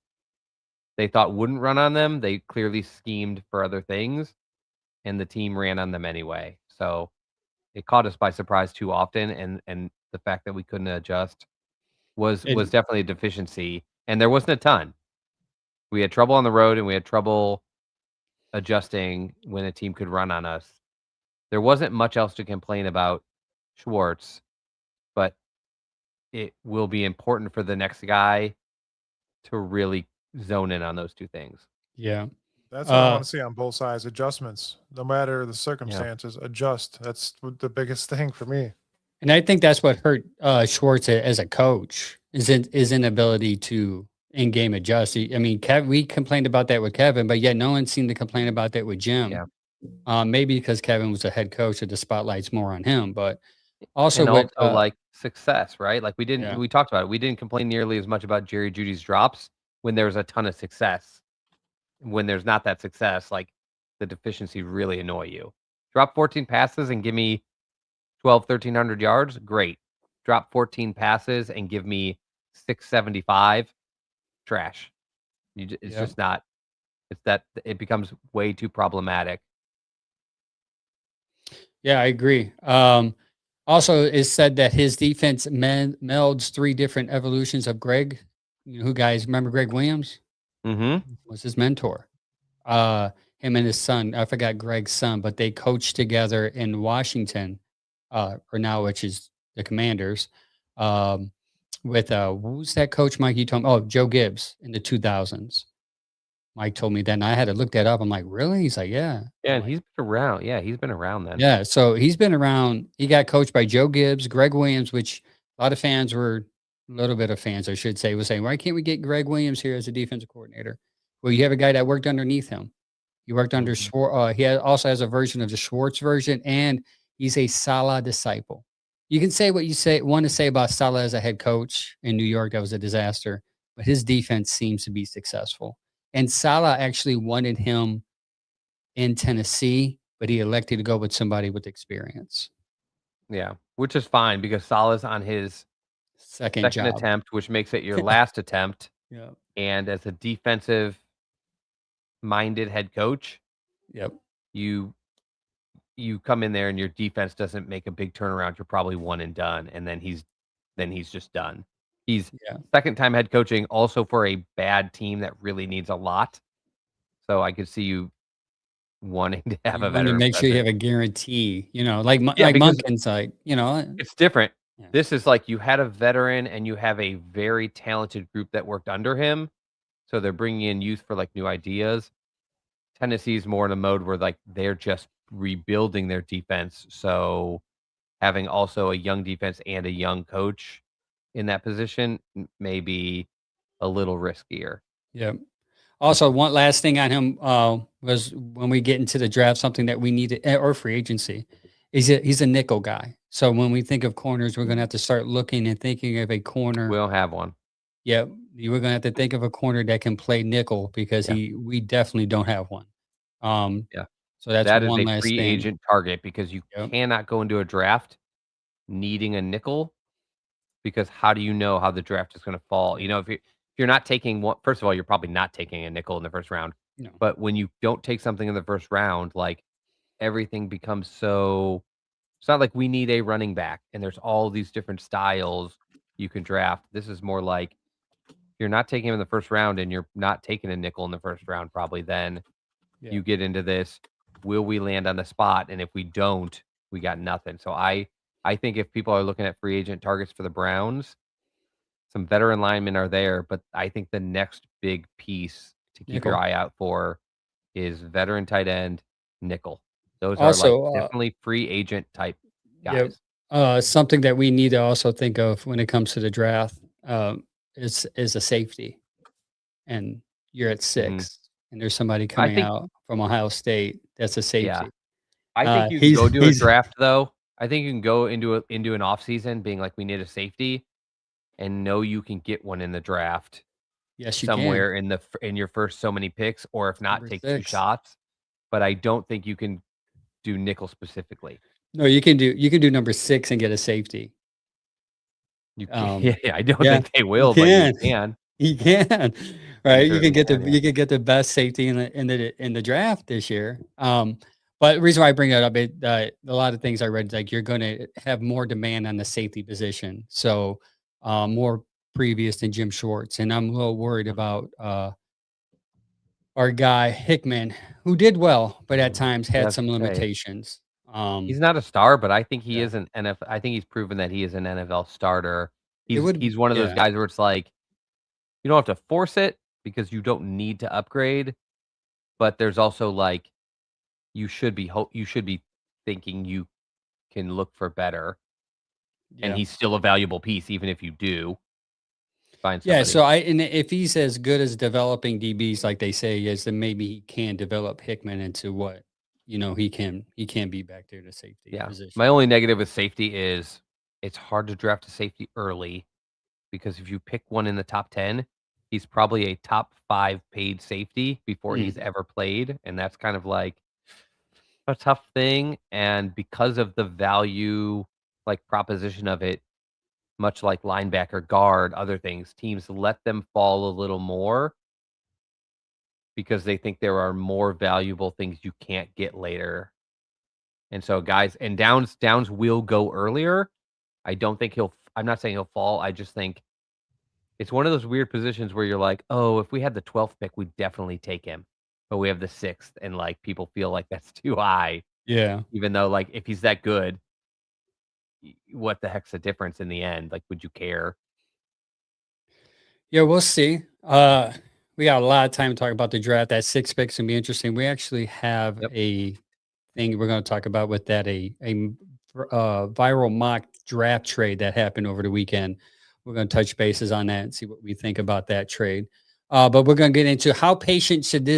Speaker 4: they thought wouldn't run on them, they clearly schemed for other things, and the team ran on them anyway. So it caught us by surprise too often, and the fact that we couldn't adjust was
Speaker 2: And
Speaker 4: definitely a deficiency, and there wasn't a ton. We had trouble on the road, and we had trouble adjusting when a team could run on us. There wasn't much else to complain about Schwartz, but it will be important for the next guy to really zone in on those two things.
Speaker 2: yeah.
Speaker 3: That's what I
Speaker 2: Uh,
Speaker 3: want to see on both sides. Adjustments, no matter the circumstances, adjust. That's the biggest thing for me.
Speaker 2: and I think that's what hurt Schwartz as a coach is his inability to in-game adjust. I mean, we complained about that with Kevin, but yet no one seemed to complain about that with Jim.
Speaker 4: Yeah.
Speaker 2: Maybe because Kevin was a head coach, so the spotlight's more on him. But also
Speaker 4: And
Speaker 2: with
Speaker 4: also, like, success, right? Like,
Speaker 2: yeah,
Speaker 4: we talked about it. We didn't complain nearly as much about Jerry Judy's drops when there was a ton of success. When there's not that success, like, the deficiency really annoy you. Drop 14 passes and give me 1,300 yards, great. Drop 14 passes and give me 675, trash. It's
Speaker 2: yeah,
Speaker 4: just not. It's that it becomes way too problematic.
Speaker 2: yeah, I agree. Also, it's said that his defense melds three different evolutions of Greg. Who guys remember Greg Williams
Speaker 4: Mhm.
Speaker 2: was his mentor. Him and his son, I forgot Greg's son, but they coached together in Washington, or now which is the Commanders. Um, with who's that coach, Mike? You told me, oh, Joe Gibbs in the 2000s. Mike told me that, and I had to look that up. I'm like, really? He's like, yeah.
Speaker 4: Yeah,
Speaker 2: I'm
Speaker 4: and
Speaker 2: like,
Speaker 4: he's been around. Yeah, he's been around then.
Speaker 2: yeah. So he's been around. He got coached by Joe Gibbs, Greg Williams, which a lot of fans were little bit of fans, I should say, was saying, "Why can't we get Greg Williams here as a defensive coordinator?" Well, you have a guy that worked underneath him. He worked under
Speaker 4: Mhm.
Speaker 2: Schwar also has a version of the Schwartz version, and he's a Saleh disciple. You can say what you want to say about Saleh as a head coach in New York, that was a disaster, but his defense seems to be successful. And Saleh actually wanted him in Tennessee, but he elected to go with somebody with experience.
Speaker 4: Yeah, which is fine because Salah's on his
Speaker 2: Second
Speaker 4: second
Speaker 2: job.
Speaker 4: attempt, which makes it your last attempt,
Speaker 2: Yeah.
Speaker 4: and as a defensive-minded head coach,
Speaker 2: Yep.
Speaker 4: you you come in there and your defense doesn't make a big turnaround, you're probably one and done, and then he's just done. He's
Speaker 2: Yeah.
Speaker 4: second time head coaching also for a bad team that really needs a lot, so I could see you wanting to have
Speaker 2: You
Speaker 4: a
Speaker 2: want to
Speaker 4: veteran
Speaker 2: make sure you have
Speaker 4: presence.
Speaker 2: a guarantee,
Speaker 4: Yeah,
Speaker 2: like
Speaker 4: because
Speaker 2: Monken's like,
Speaker 4: it's different.
Speaker 2: yeah.
Speaker 4: This is like you had a veteran and you have a very talented group that worked under him, so they're bringing in youth for, like, new ideas. Tennessee's more in a mode where, like, they're just rebuilding their defense, so having also a young defense and a young coach in that position may be a little riskier.
Speaker 2: Yep. Also, one last thing on him was when we get into the draft, something that we need to, or free agency, he's a nickel guy. So when we think of corners, we're going to have to start looking and thinking of a
Speaker 4: We
Speaker 2: corner.
Speaker 4: don't have one.
Speaker 2: Yep, you were going to have to think of a corner that can play nickel because
Speaker 4: Yeah,
Speaker 2: we definitely don't have one. Um,
Speaker 4: yeah.
Speaker 2: so that's
Speaker 4: That is
Speaker 2: one
Speaker 4: a
Speaker 2: last
Speaker 4: free
Speaker 2: thing.
Speaker 4: agent target because you
Speaker 2: Yep.
Speaker 4: cannot go into a draft needing a nickel because how do you know how the draft is gonna fall? You know, if you're not taking one first of all, you're probably not taking a nickel in the first round,
Speaker 2: No.
Speaker 4: but when you don't take something in the first round, like, everything becomes so it's not like we need a running back and there's all these different styles you can draft. This is more like you're not taking him in the first round and you're not taking a nickel in the first round probably, then
Speaker 2: Yeah.
Speaker 4: you get into this, will we land on the spot? And if we don't, we got nothing. So I think if people are looking at free agent targets for the Browns, some veteran linemen are there, but I think the next big piece to keep your
Speaker 2: Nickel.
Speaker 4: eye out for is veteran tight end, nickel. Those are, like,
Speaker 2: Also,
Speaker 4: definitely free agent type
Speaker 2: yep.
Speaker 4: guys.
Speaker 2: Something that we need to also think of when it comes to the draft is a safety. And you're at
Speaker 4: Mhm.
Speaker 2: 6, and there's somebody
Speaker 4: I
Speaker 2: coming
Speaker 4: think
Speaker 2: out from Ohio State that's a
Speaker 4: yeah.
Speaker 2: safety.
Speaker 4: I think you can
Speaker 2: He's
Speaker 4: go do a
Speaker 2: he's
Speaker 4: draft, though. I think you can go into an offseason being like, "We need a safety," and know you can get one in the draft
Speaker 2: yes, you can.
Speaker 4: somewhere in your first so many picks, or if not,
Speaker 2: Number
Speaker 4: take 2
Speaker 2: 6.
Speaker 4: shots, but I don't think you can do nickel specifically.
Speaker 2: No, you can do number 6 and get a safety.
Speaker 4: You can
Speaker 2: Um,
Speaker 4: yeah, I don't
Speaker 2: yeah,
Speaker 4: think they
Speaker 2: you
Speaker 4: will, but you
Speaker 2: can.
Speaker 4: can.
Speaker 2: You can,
Speaker 4: You
Speaker 2: right?
Speaker 4: certainly can, yeah.
Speaker 2: You can get the best safety in the draft this year. But the reason why I bring that up, a lot of things I read, like you're going to have more demand on the safety position, so more previous than Jim Schwartz, and I'm a little worried about our guy Hickman, who did well, but at times
Speaker 4: Yeah, I
Speaker 2: had
Speaker 4: was
Speaker 2: some
Speaker 4: gonna say,
Speaker 2: limitations.
Speaker 4: he's not a star, but I think he
Speaker 2: Yeah,
Speaker 4: is an NFL I think he's proven that he is an NFL starter.
Speaker 2: it would,
Speaker 4: He's one of those
Speaker 2: yeah,
Speaker 4: guys where it's like, you don't have to force it because you don't need to upgrade, but there's also, like, you should be thinking you can look for better, and
Speaker 2: yeah.
Speaker 4: he's still a valuable piece even if you do find
Speaker 2: Yeah,
Speaker 4: somebody.
Speaker 2: so and if he's as good as developing DBs like they say he is, then maybe he can develop Hickman into what he can be back there to safety
Speaker 4: Yeah. My
Speaker 2: position.
Speaker 4: only negative with safety is it's hard to draft a safety early because if you pick one in the top 10, he's probably a top 5 paid safety before he's
Speaker 2: Mm,
Speaker 4: ever played, and that's kind of like a tough thing, and because of the value, like, proposition of it, much like linebacker, guard, other things, teams let them fall a little more because they think there are more valuable things you can't get later. And so guys and Downs will go earlier. I don't think I'm not saying he'll fall. I just think it's one of those weird positions where you're like, "Oh, if we had the 12th pick, we'd definitely take him." But we have the 6th and, like, people feel like that's too high,
Speaker 2: yeah.
Speaker 4: even though, like, if he's that good, what the heck's the difference in the end? Like, would you care?
Speaker 2: Yeah, we'll see. We got a lot of time to talk about the draft. That 6 picks gonna be interesting. We actually have
Speaker 4: Yep.
Speaker 2: a thing we're gonna talk about with that, viral mock draft trade that happened over the weekend. we're going to touch bases on that and see what we think about that trade. But we're going to get into how patient should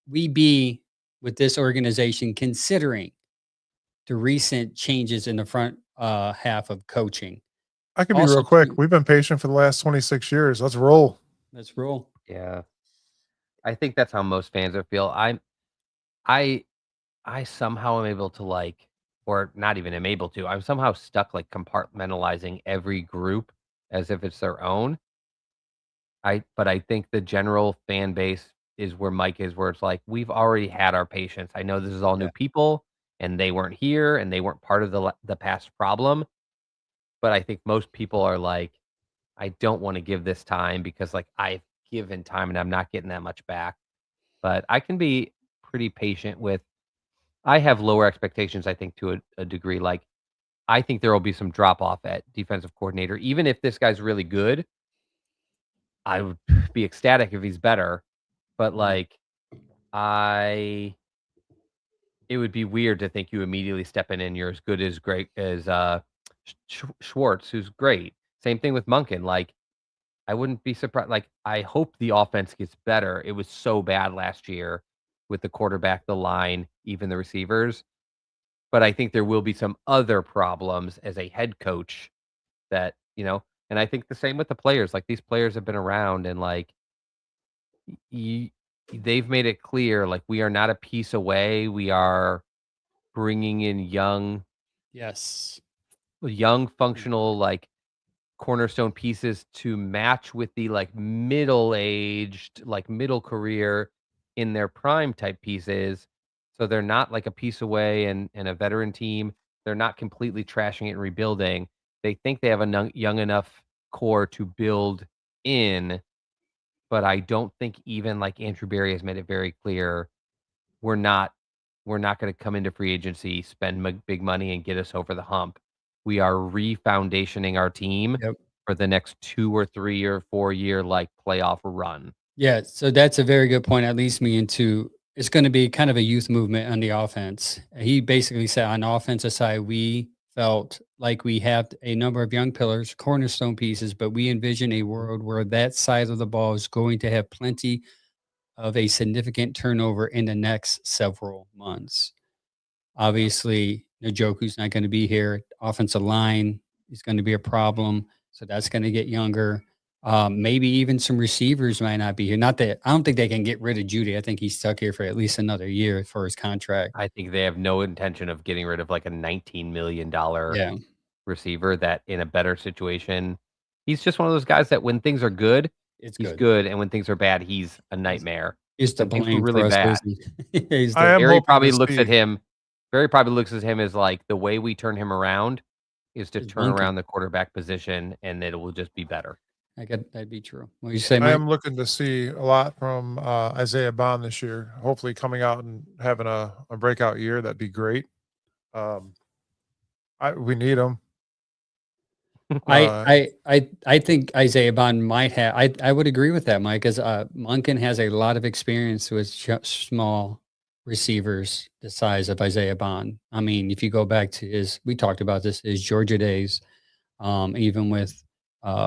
Speaker 2: we be with this organization, considering the recent changes in the front half of coaching.
Speaker 3: I can be
Speaker 2: Also,
Speaker 3: real quick. We've been patient for the last 26 years. Let's roll.
Speaker 2: Let's roll.
Speaker 4: Yeah. I think that's how most fans are feel. I somehow am able to like, or not even am able to. I'm somehow stuck like compartmentalizing every group as if it's their own. But I think the general fan base is where Mike is, where it's like we've already had our patience. I know this is all
Speaker 2: Yeah.
Speaker 4: new people, and they weren't here, and they weren't part of the past problem. But I think most people are like, I don't want to give this time because like I've given time and I'm not getting that much back. But I can be pretty patient with. I have lower expectations, I think, to a degree. Like, I think there will be some drop off at defensive coordinator. Even if this guy's really good, I would be ecstatic if he's better. But like, I it would be weird to think you immediately step in and you're as good as great as Schwartz, who's great. Same thing with Monken. Like, I wouldn't be surprised. Like, I hope the offense gets better. It was so bad last year with the quarterback, the line, even the receivers. But I think there will be some other problems as a head coach that, and I think the same with the players. Like, these players have been around and like y- they've made it clear like we are not a piece away. We are bringing in
Speaker 2: Yes.
Speaker 4: functional like cornerstone pieces to match with the like middle-aged, like middle career in their prime type pieces. So they're not like a piece away and a veteran team. They're not completely trashing it and rebuilding. They think they have a young enough core to build in, but I don't think even like Andrew Berry has made it very clear we're not we're not going to come into free agency, spend big money, and get us over the hump. We are refoundationing our team
Speaker 2: Yep.
Speaker 4: for the next 2 or 3 or 4 year like playoff run.
Speaker 2: Yeah, so that's a very good point. That leads me into it's going to be kind of a youth movement on the offense. He basically said on the offensive side, we felt like we have a number of young pillars, cornerstone pieces, but we envision a world where that side of the ball is going to have plenty of a significant turnover in the next several months. Obviously, Njoku's not going to be here. Offensive line is going to be a problem, so that's going to get younger. Maybe even some receivers might not be here. Not that I don't think they can get rid of Judy. I think he's stuck here for at least another year for his contract.
Speaker 4: I think they have no intention of getting rid of like a $19 million
Speaker 2: Yeah,
Speaker 4: receiver that in a better situation. He's just one of those guys that when things are good,
Speaker 2: it's
Speaker 4: he's
Speaker 2: good.
Speaker 4: good, and when things are bad, he's a nightmare.
Speaker 2: He's to
Speaker 4: When things were
Speaker 2: blame
Speaker 4: really
Speaker 2: for us
Speaker 4: bad,
Speaker 2: losing. He's
Speaker 3: I
Speaker 2: the
Speaker 3: am
Speaker 4: Barry
Speaker 3: hoping
Speaker 4: probably
Speaker 3: to
Speaker 4: looks at
Speaker 3: see.
Speaker 4: him Barry probably looks at him as like the way we turn him around is to
Speaker 2: is
Speaker 4: turn
Speaker 2: Monken.
Speaker 4: around the quarterback position, and it will just be better.
Speaker 2: That'd be true. What you say,
Speaker 3: I
Speaker 2: Mike?
Speaker 3: am looking to see a lot from Isaiah Bond this year. Hopefully, coming out and having a breakout year. That'd be great. Um, we need him.
Speaker 2: I I think Isaiah Bond might have. I would agree with that, Mike, because Monken has a lot of experience with small receivers the size of Isaiah Bond. I mean, if you go back to we talked about this, his Georgia days, even with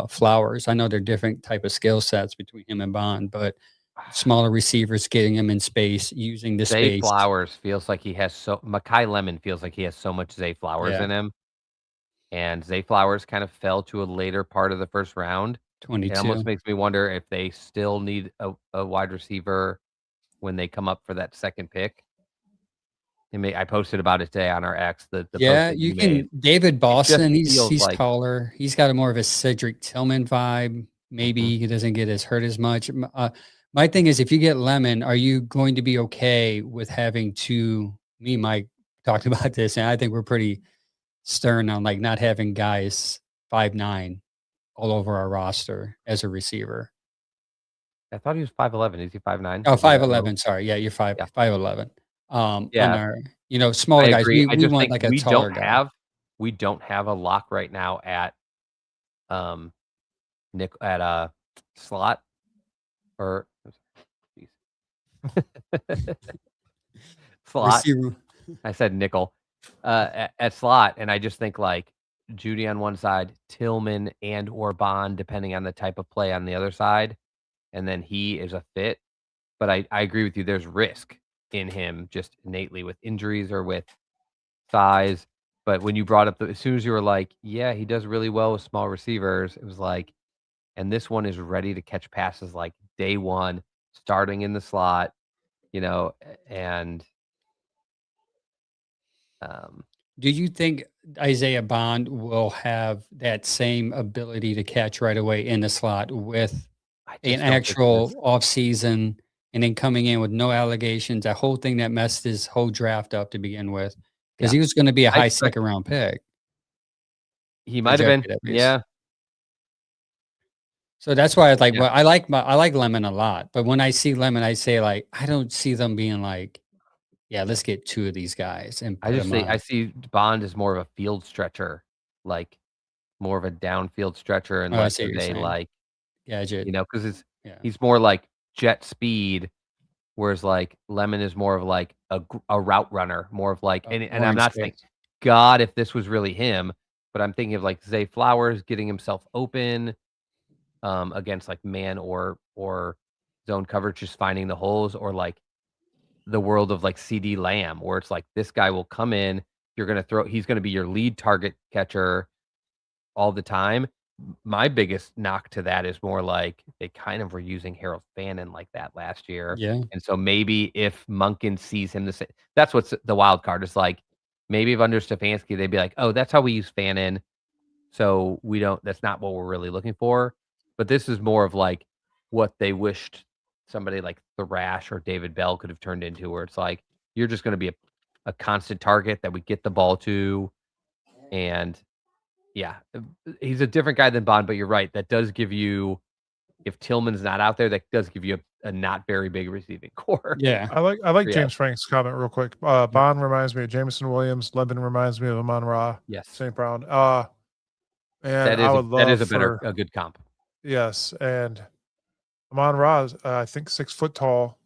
Speaker 2: Flowers. I know they're different type of skill sets between him and Bond, but smaller receivers getting him in space, using the
Speaker 4: Zay
Speaker 2: space.
Speaker 4: Flowers feels like he has Makai Lemon feels like he has so much Zay Flowers
Speaker 2: Yeah,
Speaker 4: in him, and Zay Flowers kind of fell to a later part of the first round. It almost
Speaker 2: 22.
Speaker 4: makes me wonder if they still need a wide receiver when they come up for that second pick. I posted about it today on our X, the post
Speaker 2: Yeah,
Speaker 4: that
Speaker 2: you
Speaker 4: you made.
Speaker 2: can David
Speaker 4: It just
Speaker 2: Boston,
Speaker 4: feels
Speaker 2: he's
Speaker 4: like
Speaker 2: taller. He's got a more of a Cedric Tillman vibe.
Speaker 4: mhm.
Speaker 2: Maybe he doesn't get as hurt as much. My thing is if you get Lemon, are you going to be okay with having me and Mike talked about this, and I think we're pretty stern on like not having guys 5'9" all over our roster as a receiver.
Speaker 4: I thought he was 5'11". Is he 5'9"?
Speaker 2: Oh,
Speaker 4: Is he that low?
Speaker 2: 5'11", sorry. Yeah, you're
Speaker 4: Yeah.
Speaker 2: 5'11". On
Speaker 4: Yeah,
Speaker 2: our,
Speaker 4: I
Speaker 2: smaller guys,
Speaker 4: agree. I
Speaker 2: we
Speaker 4: just
Speaker 2: want
Speaker 4: think
Speaker 2: like a taller guy.
Speaker 4: we don't have a lock right now at, um, Nick at, slot or jeez. Slot.
Speaker 2: Receiver.
Speaker 4: I said nickel, at slot, and I just think, like, Judy on one side, Tillman and or Bond, depending on the type of play on the other side, and then he is a fit. But I agree with you. There's risk in him just innately with injuries or with size. But when you brought up as soon as you were like, yeah, he does really well with small receivers, it was like, and this one is ready to catch passes like day one, starting in the slot, and um,
Speaker 2: Do you think Isaiah Bond will have that same ability to catch right away in the slot with
Speaker 4: I
Speaker 2: an
Speaker 4: just don't think he is.
Speaker 2: actual offseason and then coming in with no allegations, that whole thing that messed his whole draft up to begin with? Because
Speaker 4: Yeah,
Speaker 2: he was going to be a
Speaker 4: I
Speaker 2: high
Speaker 4: expect
Speaker 2: second round pick,
Speaker 4: he might have been.
Speaker 2: projected at least.
Speaker 4: Yeah,
Speaker 2: So that's why I was like,
Speaker 4: yeah.
Speaker 2: well, I like Lemon a lot, but when I see Lemon, I say like, I don't see them being like, yeah, let's get 2 of these guys and
Speaker 4: I
Speaker 2: put
Speaker 4: just
Speaker 2: them
Speaker 4: say I
Speaker 2: on.
Speaker 4: see Bond as more of a field stretcher, like more of a downfield stretcher and
Speaker 2: Oh, I
Speaker 4: less
Speaker 2: see what
Speaker 4: of
Speaker 2: you're
Speaker 4: a
Speaker 2: saying. Gadget.
Speaker 4: because
Speaker 2: Yeah.
Speaker 4: he's more like jet speed, whereas like Lemon is more of like a route runner, more of like, and
Speaker 2: More
Speaker 4: I'm not saying,
Speaker 2: instincts.
Speaker 4: God, if this was really him, but I'm thinking of like Zay Flowers getting himself open against like man or zone coverage, just finding the holes, or like the world of like CD Lamb, where it's like this guy will come in, he's gonna be your lead target catcher all the time. My biggest knock to that is more like they kind of were using Harold Fannin like that last year.
Speaker 2: Yeah.
Speaker 4: And so maybe if Monken sees him the same, that's what's the wild card is like, maybe if under Stefanski, they'd be like, oh, that's how we use Fannin. So that's not what we're really looking for. But this is more of like what they wished somebody like Thrash or David Bell could have turned into, where it's like, you're just going to be a constant target that we get the ball to. And yeah, he's a different guy than Bond, but you're right. That does give you, if Tillman's not out there, that does give you a not very big receiving core.
Speaker 2: Yeah.
Speaker 3: I like
Speaker 4: Yeah.
Speaker 3: James Frank's comment real quick. Bond reminds me of Jameson Williams. Lemon reminds me of Amon Ra.
Speaker 4: Yes.
Speaker 3: St. Brown. And
Speaker 4: That
Speaker 3: I
Speaker 4: is
Speaker 3: would love
Speaker 4: a good comp.
Speaker 3: yes, and Amon Ra is, I think 6 foot tall.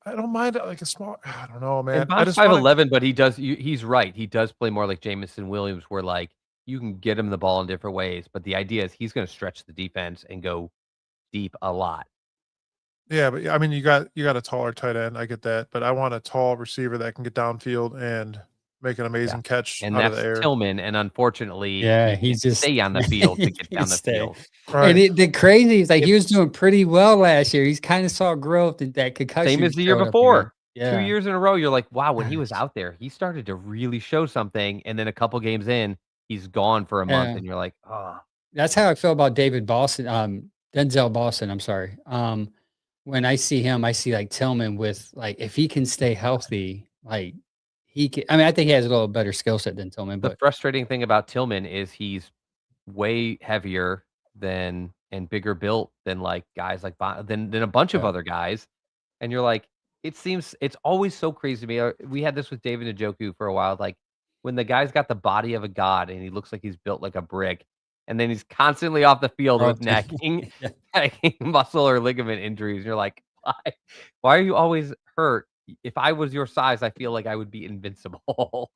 Speaker 3: I don't mind like a small. I don't know, man.
Speaker 4: And Bond's 5'11", but he's right. He does play more like Jameson Williams, where like you can get him the ball in different ways, but the idea is he's going to stretch the defense and go deep a lot.
Speaker 3: Yeah, but I mean, you got a taller tight end. I get that, but I want a tall receiver that can get downfield and make an amazing catch
Speaker 4: And
Speaker 3: out of the
Speaker 4: that's
Speaker 3: air.
Speaker 4: Tillman, and unfortunately,
Speaker 2: Yeah,
Speaker 4: he
Speaker 2: he's
Speaker 4: can't
Speaker 2: just
Speaker 4: stay on the field to get down the
Speaker 2: stay.
Speaker 4: field.
Speaker 3: Right.
Speaker 2: And the crazy is like he was doing pretty well last year. He's kind of saw growth in that concussion.
Speaker 4: Same as the year
Speaker 2: showed up
Speaker 4: before.
Speaker 2: again. Yeah.
Speaker 4: 2 years in a row, you're like, wow, when he was out there, he started to really show something, and then a couple games in, he's gone for a month,
Speaker 2: Yeah.
Speaker 4: and you're like, oh.
Speaker 2: That's how I feel about David Boston, Denzel Boston, I'm sorry. When I see him, I see like Tillman with like if he can stay healthy, like he can. I mean, I think he has a little better skill set than Tillman,
Speaker 4: The
Speaker 2: but
Speaker 4: frustrating thing about Tillman is he's way heavier than and bigger built than like guys like than a bunch of
Speaker 2: yeah.
Speaker 4: other guys, and you're like, it's always so crazy to me. We had this with David Njoku for a while, like when the guy's got the body of a god and he looks like he's built like a brick, and then he's constantly off the field with nagging muscle or ligament injuries. You're like, why are you always hurt? If I was your size, I feel like I would be invincible.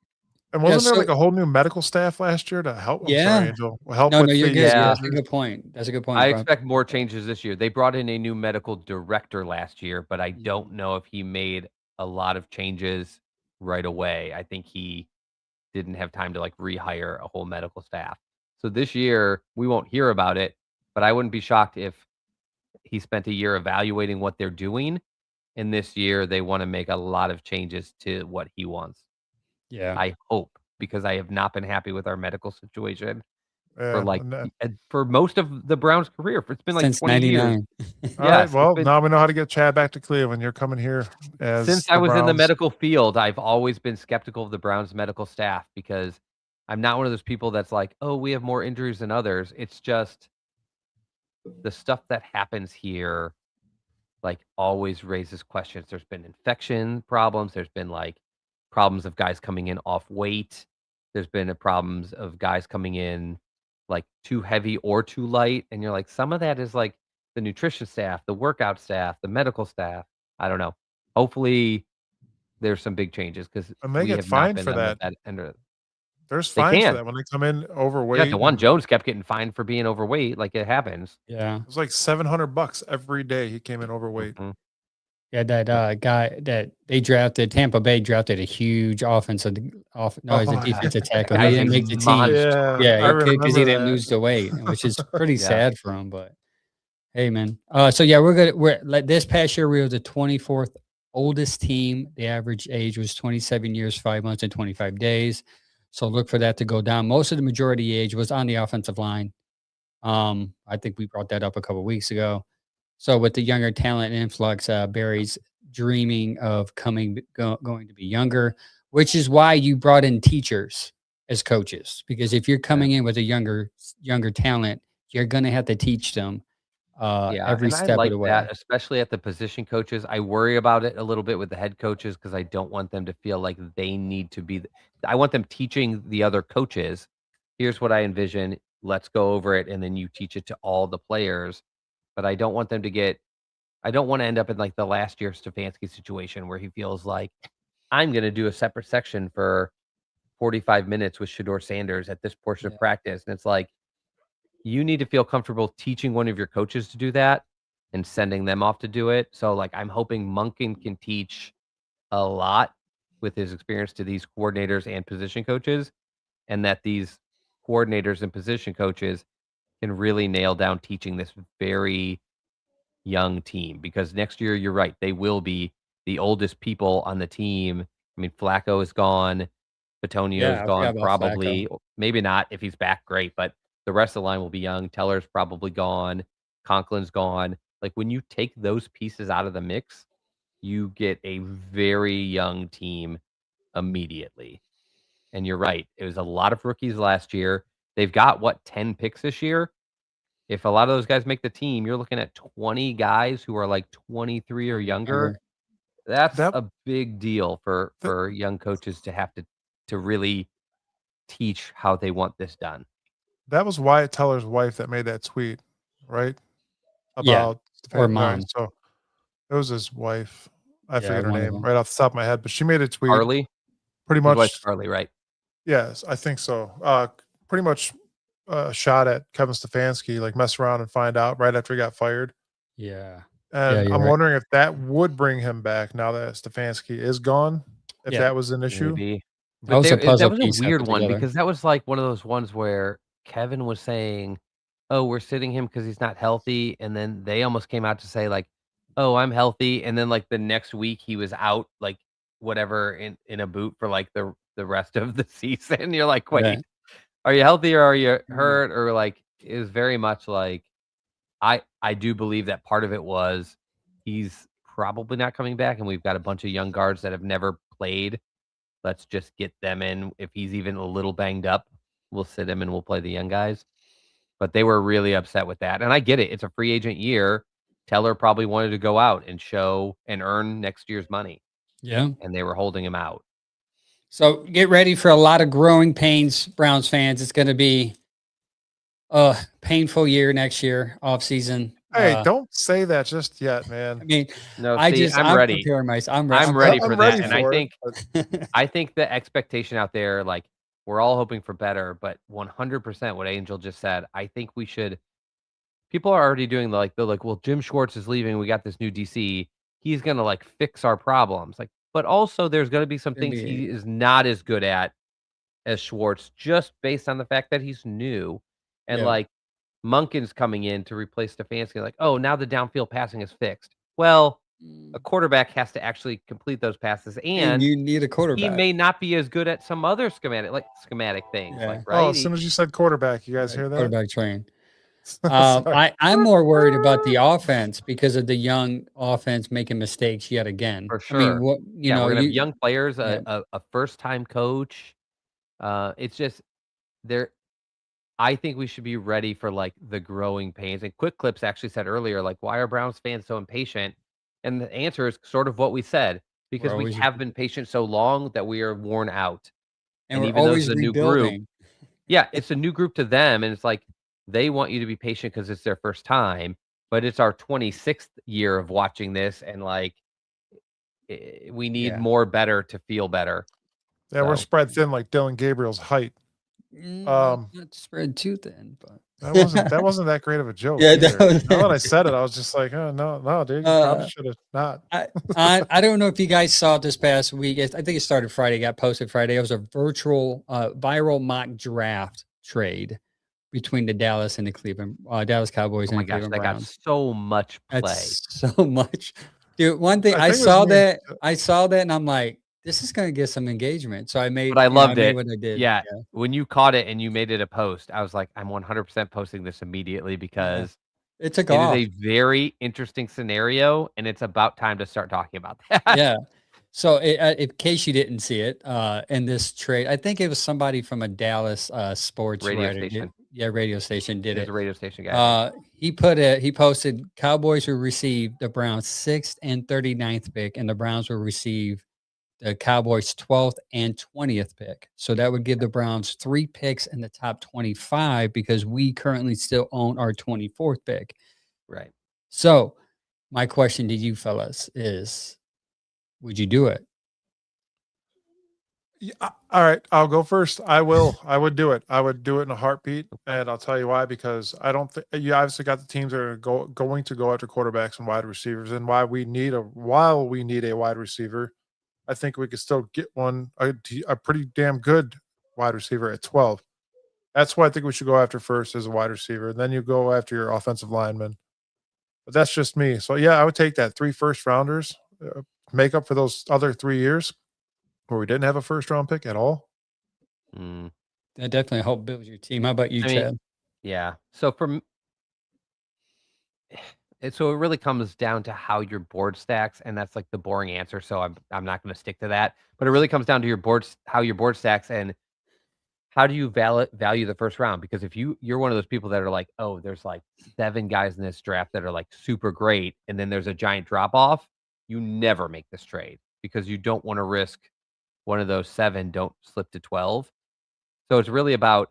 Speaker 3: And wasn't there
Speaker 2: so-
Speaker 3: like a whole new medical staff last year to help? I'm sorry,
Speaker 2: Yeah.
Speaker 3: Angel. Help
Speaker 2: No,
Speaker 3: with
Speaker 2: you're
Speaker 3: these
Speaker 2: good.
Speaker 4: Yeah.
Speaker 2: That's a
Speaker 3: injuries?
Speaker 2: good point. That's a good point.
Speaker 4: I
Speaker 2: Bro.
Speaker 4: expect more changes this year. They brought in a new medical director last year, but I don't know if he made a lot of changes right away. I think he didn't have time to like rehire a whole medical staff. So this year we won't hear about it, but I wouldn't be shocked if he spent a year evaluating what they're doing, and this year they want to make a lot of changes to what he wants.
Speaker 2: Yeah.
Speaker 4: I hope, because I have not been happy with our medical situation for
Speaker 3: Yeah,
Speaker 4: like
Speaker 3: and,
Speaker 4: for most of the Browns' career. It's been like
Speaker 2: Since
Speaker 4: 20 years.
Speaker 2: 99.
Speaker 3: all
Speaker 4: Yes,
Speaker 3: right.
Speaker 4: it's
Speaker 3: Well,
Speaker 4: been-
Speaker 3: now we know how to get Chad back to Cleveland. You're coming here as
Speaker 4: Since I was in the
Speaker 3: Browns.
Speaker 4: medical field, I've always been skeptical of the Browns medical staff, because I'm not one of those people that's like, oh, we have more injuries than others. It's just the stuff that happens here, like, always raises questions. There's been infection problems. There's been like problems of guys coming in off weight. There's been problems of guys coming in like too heavy or too light. And you're like, some of that is like the nutrition staff, the workout staff, the medical staff. I don't know. Hopefully there's some big changes, because
Speaker 3: And they
Speaker 4: we
Speaker 3: get
Speaker 4: have not
Speaker 3: fined
Speaker 4: been
Speaker 3: for
Speaker 4: on
Speaker 3: that.
Speaker 4: end of it.
Speaker 3: There's
Speaker 4: They
Speaker 3: fines for
Speaker 4: can.
Speaker 3: that when they come in
Speaker 4: Yeah,
Speaker 3: overweight.
Speaker 4: DeJuan Jones kept getting fined for being overweight, like, it happens.
Speaker 2: Yeah.
Speaker 3: It was like $700 every day he came in overweight.
Speaker 4: Mhm.
Speaker 2: Yeah, that guy that they drafted, Tampa Bay drafted a huge offensive no, he's a
Speaker 3: Oh, yeah.
Speaker 2: defensive
Speaker 4: That
Speaker 2: tackle. He
Speaker 4: guy's
Speaker 2: didn't
Speaker 4: a
Speaker 2: make the team.
Speaker 4: monster.
Speaker 3: Yeah,
Speaker 2: Yeah,
Speaker 3: I
Speaker 2: because he
Speaker 3: remember
Speaker 2: didn't
Speaker 3: that.
Speaker 2: lose the weight, which is pretty
Speaker 4: Yeah.
Speaker 2: sad for him. But hey, man. So yeah, we're like this past year we were the 24th oldest team. The average age was 27 years, 5 months, and 25 days. So look for that to go down. Most of the majority age was on the offensive line. I think we brought that up a couple weeks ago. So with the younger talent influx, Barry's dreaming of going to be younger, which is why you brought in teachers as coaches. Because if you're coming in with a younger talent, you're going to have to teach them
Speaker 4: Yeah,
Speaker 2: every
Speaker 4: and I
Speaker 2: step of
Speaker 4: like
Speaker 2: the
Speaker 4: that,
Speaker 2: way.
Speaker 4: especially at the position coaches. I worry about it a little bit with the head coaches because I don't want them to feel like they need to be I want them teaching the other coaches, "Here's what I envision, let's go over it, and then you teach it to all the players." But I don't want them to get I don't wanna end up in, like, the last year Stefanski situation where he feels like, "I'm gonna do a separate section for 45 minutes with Shedeur Sanders at this portion of
Speaker 2: Yeah.
Speaker 4: practice," and it's like, you need to feel comfortable teaching one of your coaches to do that and sending them off to do it. So, like, I'm hoping Monken can teach a lot with his experience to these coordinators and position coaches, and that these coordinators and position coaches can really nail down teaching this very young team because next year, you're right, they will be the oldest people on the team. I mean, Flacco is gone, Bitonio's
Speaker 2: Yeah, I forgot
Speaker 4: gone
Speaker 2: about Flacco.
Speaker 4: probably, maybe not if he's back, great, but the rest of the line will be young. Teller's probably gone, Conklin's gone. Like, when you take those pieces out of the mix, you get a very young team immediately, and you're right, it was a lot of rookies last year. They've got, what, 10 picks this year? If a lot of those guys make the team, you're looking at 20 guys who are, like, 23 or younger.
Speaker 2: Younger.
Speaker 4: That's
Speaker 3: That
Speaker 4: a big deal for
Speaker 3: that
Speaker 4: young coaches to have to really teach how they want this done.
Speaker 3: that was Wyatt Teller's wife that made that tweet, right?
Speaker 2: Yeah.
Speaker 3: About
Speaker 2: Or
Speaker 3: right,
Speaker 2: mom.
Speaker 3: so it was his wife. I
Speaker 2: Yeah,
Speaker 3: forget her
Speaker 2: one of
Speaker 3: name
Speaker 2: them.
Speaker 3: right off the top of my head, but she made a tweet
Speaker 4: Harley?
Speaker 3: pretty
Speaker 4: His wife's
Speaker 3: much.
Speaker 4: Harley, right?
Speaker 3: Yes, I think so. Pretty much shot at Kevin Stefanski, like mess around and find out right after he got fired.
Speaker 2: Yeah. Yeah,
Speaker 3: And
Speaker 2: you're
Speaker 3: I'm
Speaker 2: right.
Speaker 3: wondering if that would bring him back now that Stefanski is gone, if
Speaker 2: Yeah.
Speaker 3: that was an issue.
Speaker 4: Maybe.
Speaker 2: That
Speaker 4: But
Speaker 2: was a
Speaker 4: that
Speaker 2: puzzle
Speaker 4: was a
Speaker 2: piece I
Speaker 4: weird
Speaker 2: put
Speaker 4: one
Speaker 2: together.
Speaker 4: because that was, like, one of those ones where Kevin was saying, "Oh, we're sitting him because he's not healthy," and then they almost came out to say, like, "Oh, I'm healthy," and then, like, the next week, he was out, like, whatever, in a boot for, like, the rest of the season. You're like,
Speaker 2: Right.
Speaker 4: "Wait, are you healthy or are you
Speaker 2: Mm.
Speaker 4: hurt?" Or, like, it was very much like I do believe that part of it was he's probably not coming back, and we've got a bunch of young guards that have never played. Let's just get them in. If he's even a little banged up, we'll sit him and we'll play the young guys. But they were really upset with that, and I get it. It's a free agent year. Teller probably wanted to go out and show and earn next year's money,
Speaker 2: Yeah.
Speaker 4: and they were holding him out.
Speaker 2: So get ready for a lot of growing pains, Browns fans. It's going to be a painful year next year, off season.
Speaker 3: Hey, don't say that just yet, man.
Speaker 2: I mean,
Speaker 4: No, see, I'm
Speaker 2: I'm
Speaker 4: ready.
Speaker 2: preparing myself.
Speaker 4: I'm
Speaker 2: I'm
Speaker 4: ready
Speaker 2: ready.
Speaker 4: for
Speaker 3: I'm
Speaker 4: that,
Speaker 3: ready
Speaker 4: and I
Speaker 3: for it,
Speaker 4: think
Speaker 3: but
Speaker 4: I think the expectation out there, like, we're all hoping for better, but 100% what Angel just said, I think we should people are already doing they're like, "Well, Jim Schwartz is leaving, we got this new DC. He's gonna, like, fix our problems." Like, but also there's gonna be some things he
Speaker 2: NBA.
Speaker 4: is not as good at as Schwartz just based on the fact that he's new. And,
Speaker 2: Yeah.
Speaker 4: like, Monken's coming in to replace Stefanski, like, "Oh, now the downfield passing is fixed." Well, a
Speaker 2: Mm.
Speaker 4: quarterback has to actually complete those passes,
Speaker 2: And
Speaker 4: and
Speaker 2: you need a
Speaker 4: he
Speaker 2: quarterback.
Speaker 4: may not be as good at some other schematic things, like,
Speaker 2: Yeah.
Speaker 3: oh,
Speaker 4: right?
Speaker 3: as soon as you said quarterback, you guys
Speaker 2: Right.
Speaker 3: hear that?
Speaker 2: Quarterback train.
Speaker 3: Sorry.
Speaker 2: I'm more worried about the offense because of the young offense making mistakes yet again.
Speaker 4: For
Speaker 2: I mean,
Speaker 4: sure.
Speaker 2: what
Speaker 4: Yeah, we're gonna have
Speaker 2: you
Speaker 4: young players,
Speaker 2: yeah,
Speaker 4: a first-time coach. It's just there I think we should be ready for, like, the growing pains, and Quick Clips actually said earlier, like, "Why are Browns fans so impatient?" And the answer is sort of what we said,
Speaker 2: we're
Speaker 4: because we
Speaker 2: always
Speaker 4: have been patient so long that we are worn out.
Speaker 2: and
Speaker 4: And
Speaker 2: we're
Speaker 4: even though it's
Speaker 2: always
Speaker 4: a new group
Speaker 2: rebuilding.
Speaker 4: yeah, it's a new group to them, and it's like, they want you to be patient because it's their first time, but it's our 26th year of watching this, and, like, we need
Speaker 2: Yeah.
Speaker 4: more better to feel better.
Speaker 3: Yeah, we're
Speaker 4: So
Speaker 3: spread thin like Dylan Gabriel's height.
Speaker 2: Not spread too thin, but
Speaker 3: That wasn't that great of a joke
Speaker 2: yeah, that
Speaker 3: either.
Speaker 2: was
Speaker 3: Now that I said it, I was just like, "Oh, no, dude, you probably should have not."
Speaker 2: I don't know if you guys saw it this past week. I think it started Friday, got posted Friday. It was a virtual, viral mock draft trade between the Dallas and the Cleveland, Dallas Cowboys
Speaker 4: oh
Speaker 2: and
Speaker 4: my
Speaker 2: the
Speaker 4: gosh,
Speaker 2: Cleveland
Speaker 4: that got
Speaker 2: Browns.
Speaker 4: so much play.
Speaker 2: That's so much, dude. One thing
Speaker 3: I
Speaker 2: I
Speaker 3: think it was
Speaker 2: saw
Speaker 3: me and
Speaker 2: that, and I'm like, this is gonna get some engagement. So I
Speaker 4: But I loved
Speaker 2: made
Speaker 4: it.
Speaker 2: what I did.
Speaker 4: Yeah,
Speaker 2: Yeah,
Speaker 4: when you caught it and you made it a post, I was like, "I'm 100% posting this immediately
Speaker 2: yeah.
Speaker 4: because
Speaker 2: It took
Speaker 4: it is
Speaker 2: off.
Speaker 4: a very interesting scenario, and it's about time to start talking about that."
Speaker 2: Yeah. So, in case you didn't see it, in this trade, I think it was somebody from a Dallas sports
Speaker 4: Radio
Speaker 2: writer.
Speaker 4: station.
Speaker 2: Radio station did
Speaker 4: He was
Speaker 2: it.
Speaker 4: a radio station guy, I think.
Speaker 2: He posted Cowboys will receive the Browns' 6th and 39th pick, and the Browns will receive the Cowboys' 12th and 20th pick. So that would give the Browns 3 picks in the top 25 because we currently still own our 24th pick.
Speaker 4: Right.
Speaker 2: So my question to you fellas is, would you do it?
Speaker 3: Yeah, all right, I'll go first. I will. I would do it. I would do it in a heartbeat, and I'll tell you why. Because I don't think you obviously got the teams that are going to go after quarterbacks and wide receivers, and while we need a wide receiver, I think we could still get a pretty damn good wide receiver at 12. That's why I think we should go after first as a wide receiver. Then you go after your offensive lineman. But that's just me. So yeah, I would take that 3 first rounders, make up for those other 3 years where we didn't have a first round pick at all.
Speaker 4: Mm.
Speaker 2: That definitely helped build your team. How about you,
Speaker 4: I mean,
Speaker 2: Chad?
Speaker 4: yeah. So it really comes down to how your board stacks, and that's like the boring answer. So I'm not going to stick to that. But it really comes down to how your board stacks, and how do you value the first round? Because if you're one of those people that are like, oh, there's like 7 guys in this draft that are like super great, and then there's a giant drop off, you never make this trade because you don't want to risk one of those 7 don't slip to 12. So it's really about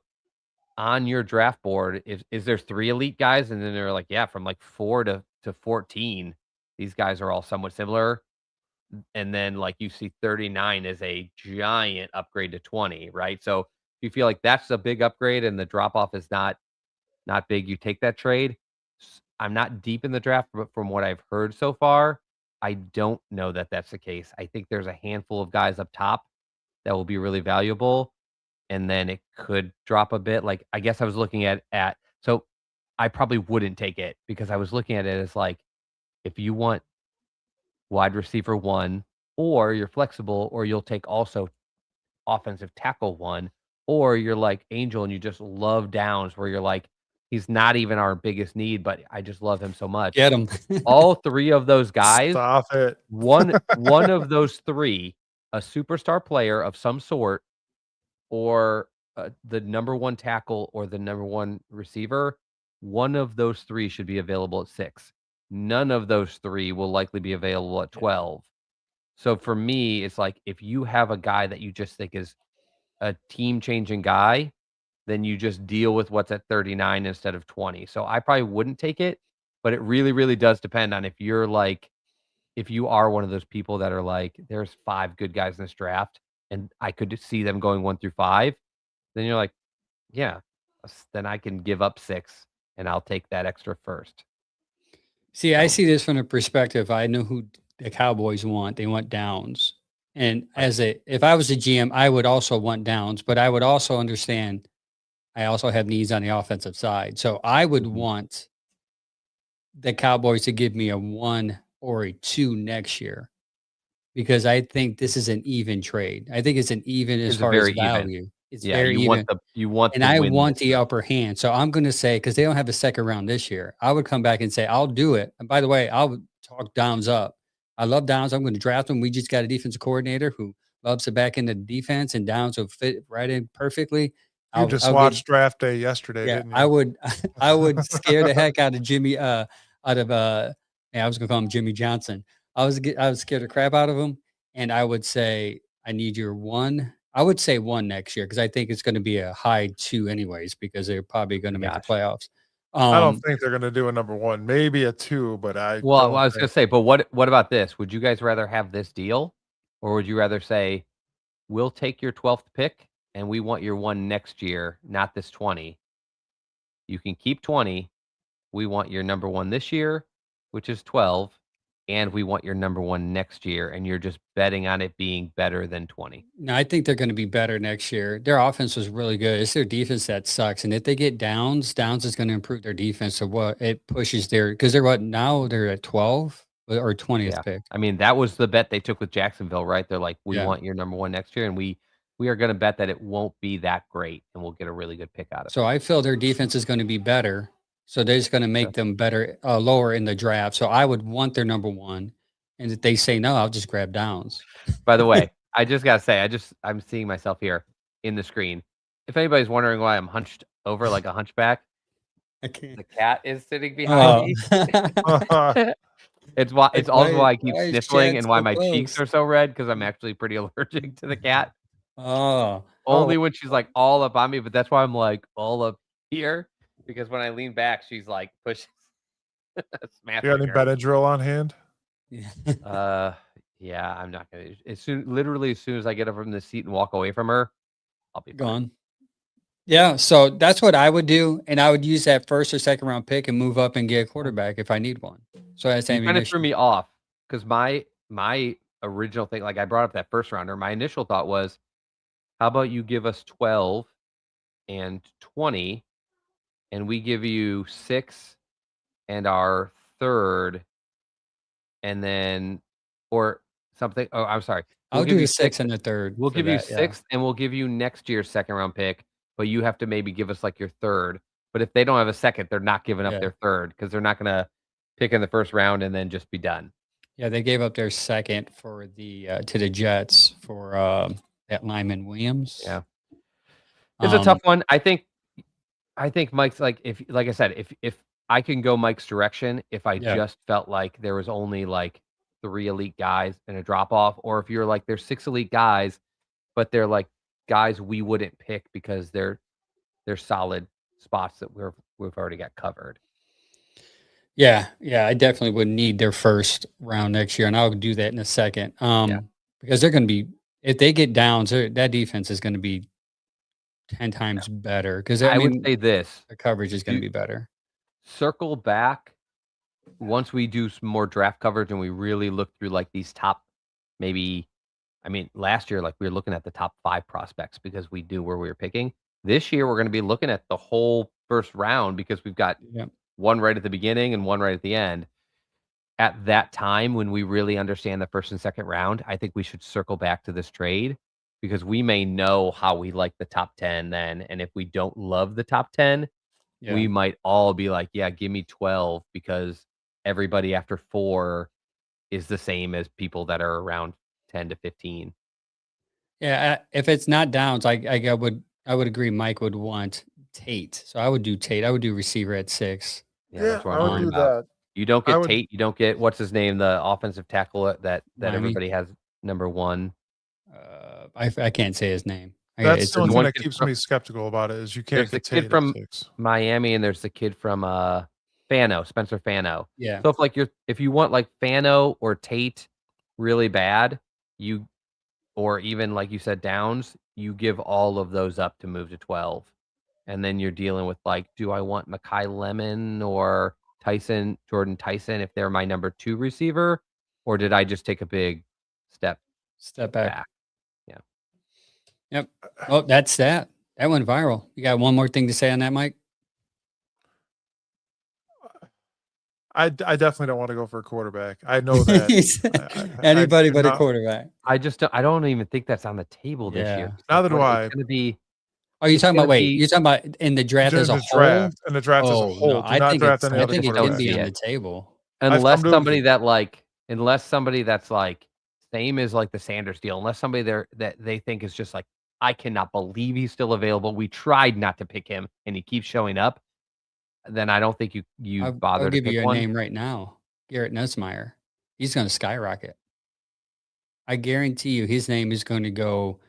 Speaker 4: on your draft board, is there 3 elite guys? And then they're like, yeah, from like 4 to 14, these guys are all somewhat similar. And then like you see 39 is a giant upgrade to 20, right? So if you feel like that's a big upgrade and the drop off is not big, you take that trade. I'm not deep in the draft, but from what I've heard so far, I don't know that that's the case. I think there's a handful of guys up top that will be really valuable, and then it could drop a bit. Like, I guess I was looking at so I probably wouldn't take it because I was looking at it as like, if you want wide receiver 1, or you're flexible, or you'll take also offensive tackle 1, or you're like Angel and you just love Downs where you're like, he's not even our biggest need, but I just love him so much.
Speaker 2: Get him.
Speaker 4: All 3 of those guys,
Speaker 3: Stop it.
Speaker 4: one of those 3, a superstar player of some sort, or the number 1 tackle or the number 1 receiver, one of those 3 should be available at 6. None of those 3 will likely be available at 12. So for me, it's like if you have a guy that you just think is a team-changing guy, then you just deal with what's at 39 instead of 20. So I probably wouldn't take it, but it really, really does depend on if you are one of those people that are like, there's 5 good guys in this draft, and I could see them going 1 through 5, then you're like, yeah, then I can give up 6 and I'll take that extra first.
Speaker 2: See, I
Speaker 4: So,
Speaker 2: see this from the perspective. I know who the Cowboys want. They want Downs. And
Speaker 4: right.
Speaker 2: if I was a GM, I would also want Downs, but I would also understand I also have needs on the offensive side. So I would
Speaker 4: Mhm.
Speaker 2: want the Cowboys to give me a 1 or a 2 next year because I think this is an even trade. I think it's an even as
Speaker 4: It's
Speaker 2: far as
Speaker 4: very even.
Speaker 2: value. It's
Speaker 4: Yeah,
Speaker 2: very even.
Speaker 4: you want
Speaker 2: And
Speaker 4: the
Speaker 2: I
Speaker 4: win
Speaker 2: want
Speaker 4: this
Speaker 2: the
Speaker 4: year.
Speaker 2: upper hand. So I'm going to say, because they don't have a second round this year, I would come back and say, I'll do it. And by the way, I'll talk Downs up. I love Downs. I'm going to draft him. We just got a defensive coordinator who loves to back into defense, and Downs will fit right in perfectly.
Speaker 3: You just
Speaker 2: I'll give,
Speaker 3: watched draft day yesterday,
Speaker 2: yeah,
Speaker 3: didn't
Speaker 2: I
Speaker 3: you?
Speaker 2: would, I would scare the heck out of Jimmy, out of, yeah, I was going to call him Jimmy Johnson. I was scared the crap out of him. And I would say, I need your 1. I would say 1 next year because I think it's going to be a high 2 anyways because they're probably going to make the
Speaker 4: Gosh.
Speaker 2: playoffs.
Speaker 3: I don't
Speaker 2: Um,
Speaker 3: think they're gonna do a number 1, maybe a 2, but I
Speaker 4: Well,
Speaker 3: don't
Speaker 4: I was gonna
Speaker 3: think
Speaker 4: say, but what about this? Would you guys rather have this deal, or would you rather say we'll take your 12th pick and we want your one next year, not this 20. You can keep 20. We want your number one this year, which is 12, and we want your number one next year, and you're just betting on it being better than 20.
Speaker 2: No, I think they're going to be better next year. Their offense was really good. It's their defense that sucks. And if they get Downs is going to improve their defense. So what it pushes because they're what now they're at 12 or 20th
Speaker 4: Yeah.
Speaker 2: pick.
Speaker 4: I mean, that was the bet they took with Jacksonville, right? They're like, we
Speaker 2: Yeah.
Speaker 4: want your number one next year, and we are going to bet that it won't be that great, and we'll get a really good pick out of it.
Speaker 2: So I feel their defense is going to be better. So they're just going to make them better, lower in the draft. So I would want their number one. And if they say no, I'll just grab Downs.
Speaker 4: By the way, I just got to say, I'm seeing myself here in the screen. If anybody's wondering why I'm hunched over like a hunchback,
Speaker 2: I can't.
Speaker 4: the cat is sitting behind me. It's also why I keep sniffling and why my cheeks are so red, because I'm actually pretty allergic to the cat. Only when she's like all up on me, but that's why I'm like all up here, because when I lean back, she's like pushing.
Speaker 3: You got any Benadryl on hand?
Speaker 4: Yeah, I'm not gonna. Literally as soon as I get up from the seat and walk away from her, I'll be
Speaker 2: gone. Yeah, so that's what I would do, and I would use that first or second round pick and move up and get a quarterback if I need one. So that's
Speaker 4: kind of threw me off, because my original thing, like I brought up that first rounder, my initial thought was, how about you give us 12 and 20, and we give you 6 and our third, and then or something. Oh, I'm sorry.
Speaker 2: I'll do the 6 and the third.
Speaker 4: We'll give you 6th, and we'll give you next year's second round pick, but you have to maybe give us like your third. But if they don't have a second, they're not giving up their third, because they're not gonna pick in the first round and then just be done.
Speaker 2: Yeah, they gave up their second for the to the Jets for that lineman Williams.
Speaker 4: Yeah, it's a tough one. I think Mike's like I said, if I can go Mike's direction, if I just felt like there was only like 3 elite guys and a drop off, or if you're like there's 6 elite guys, but they're like guys we wouldn't pick because they're solid spots that we've already got covered.
Speaker 2: Yeah, I definitely would need their first round next year, and I'll do that in a second. Because they're going to be, if they get Downs, that defense is going to be 10 times better. Because
Speaker 4: I would say this:
Speaker 2: the coverage is going to be better.
Speaker 4: Circle back once we do some more draft coverage and we really look through like these top, maybe. I mean, last year, like we were looking at the top 5 prospects because we knew where we were picking. This year, we're going to be looking at the whole first round, because we've got one right at the beginning and one right at the end. At that time, when we really understand the first and second round, I think we should circle back to this trade, because we may know how we like the top 10 then. And if we don't love the top 10, we might all be like, yeah, give me 12, because everybody after 4 is the same as people that are around 10 to 15.
Speaker 2: Yeah, if it's not Downs, I would agree Mike would want Tate. So I would do Tate. I would do receiver at 6.
Speaker 3: Yeah, that's what I would do that.
Speaker 4: You don't get Tate. You don't get, what's his name, the offensive tackle that everybody has number 1.
Speaker 2: I can't say his name.
Speaker 3: That's the one thing that keeps me skeptical about it, is you can't get Tate
Speaker 4: kid from Miami, and there's the kid from Fano, Spencer Fano.
Speaker 2: Yeah.
Speaker 4: So if you want like Fano or Tate really bad, or even like you said, Downs, you give all of those up to move to 12. And then you're dealing with like, do I want Mekhi Lemon or Jordan Tyson if they're my number 2 receiver, or did I just take a big step back? Yeah.
Speaker 2: Yep. Oh, that's that. That went viral. You got one more thing to say on that, Mike?
Speaker 3: I definitely don't want to go for a quarterback. I know that
Speaker 2: anybody but a quarterback.
Speaker 4: I don't even think that's on the table this year.
Speaker 3: Neither do I.
Speaker 4: It's going to be.
Speaker 2: Oh, you're talking about you're talking about in the draft as a whole?
Speaker 3: In the draft as a whole.
Speaker 2: No, I think it can be on the table.
Speaker 4: Unless somebody that's like same as like the Sanders deal, unless somebody there that they think is just like, I cannot believe he's still available. We tried not to pick him and he keeps showing up. Then I don't think you bother to pick one.
Speaker 2: I'll give you a name right now. Garrett Nussmeier. He's going to skyrocket. I guarantee you his name is going to go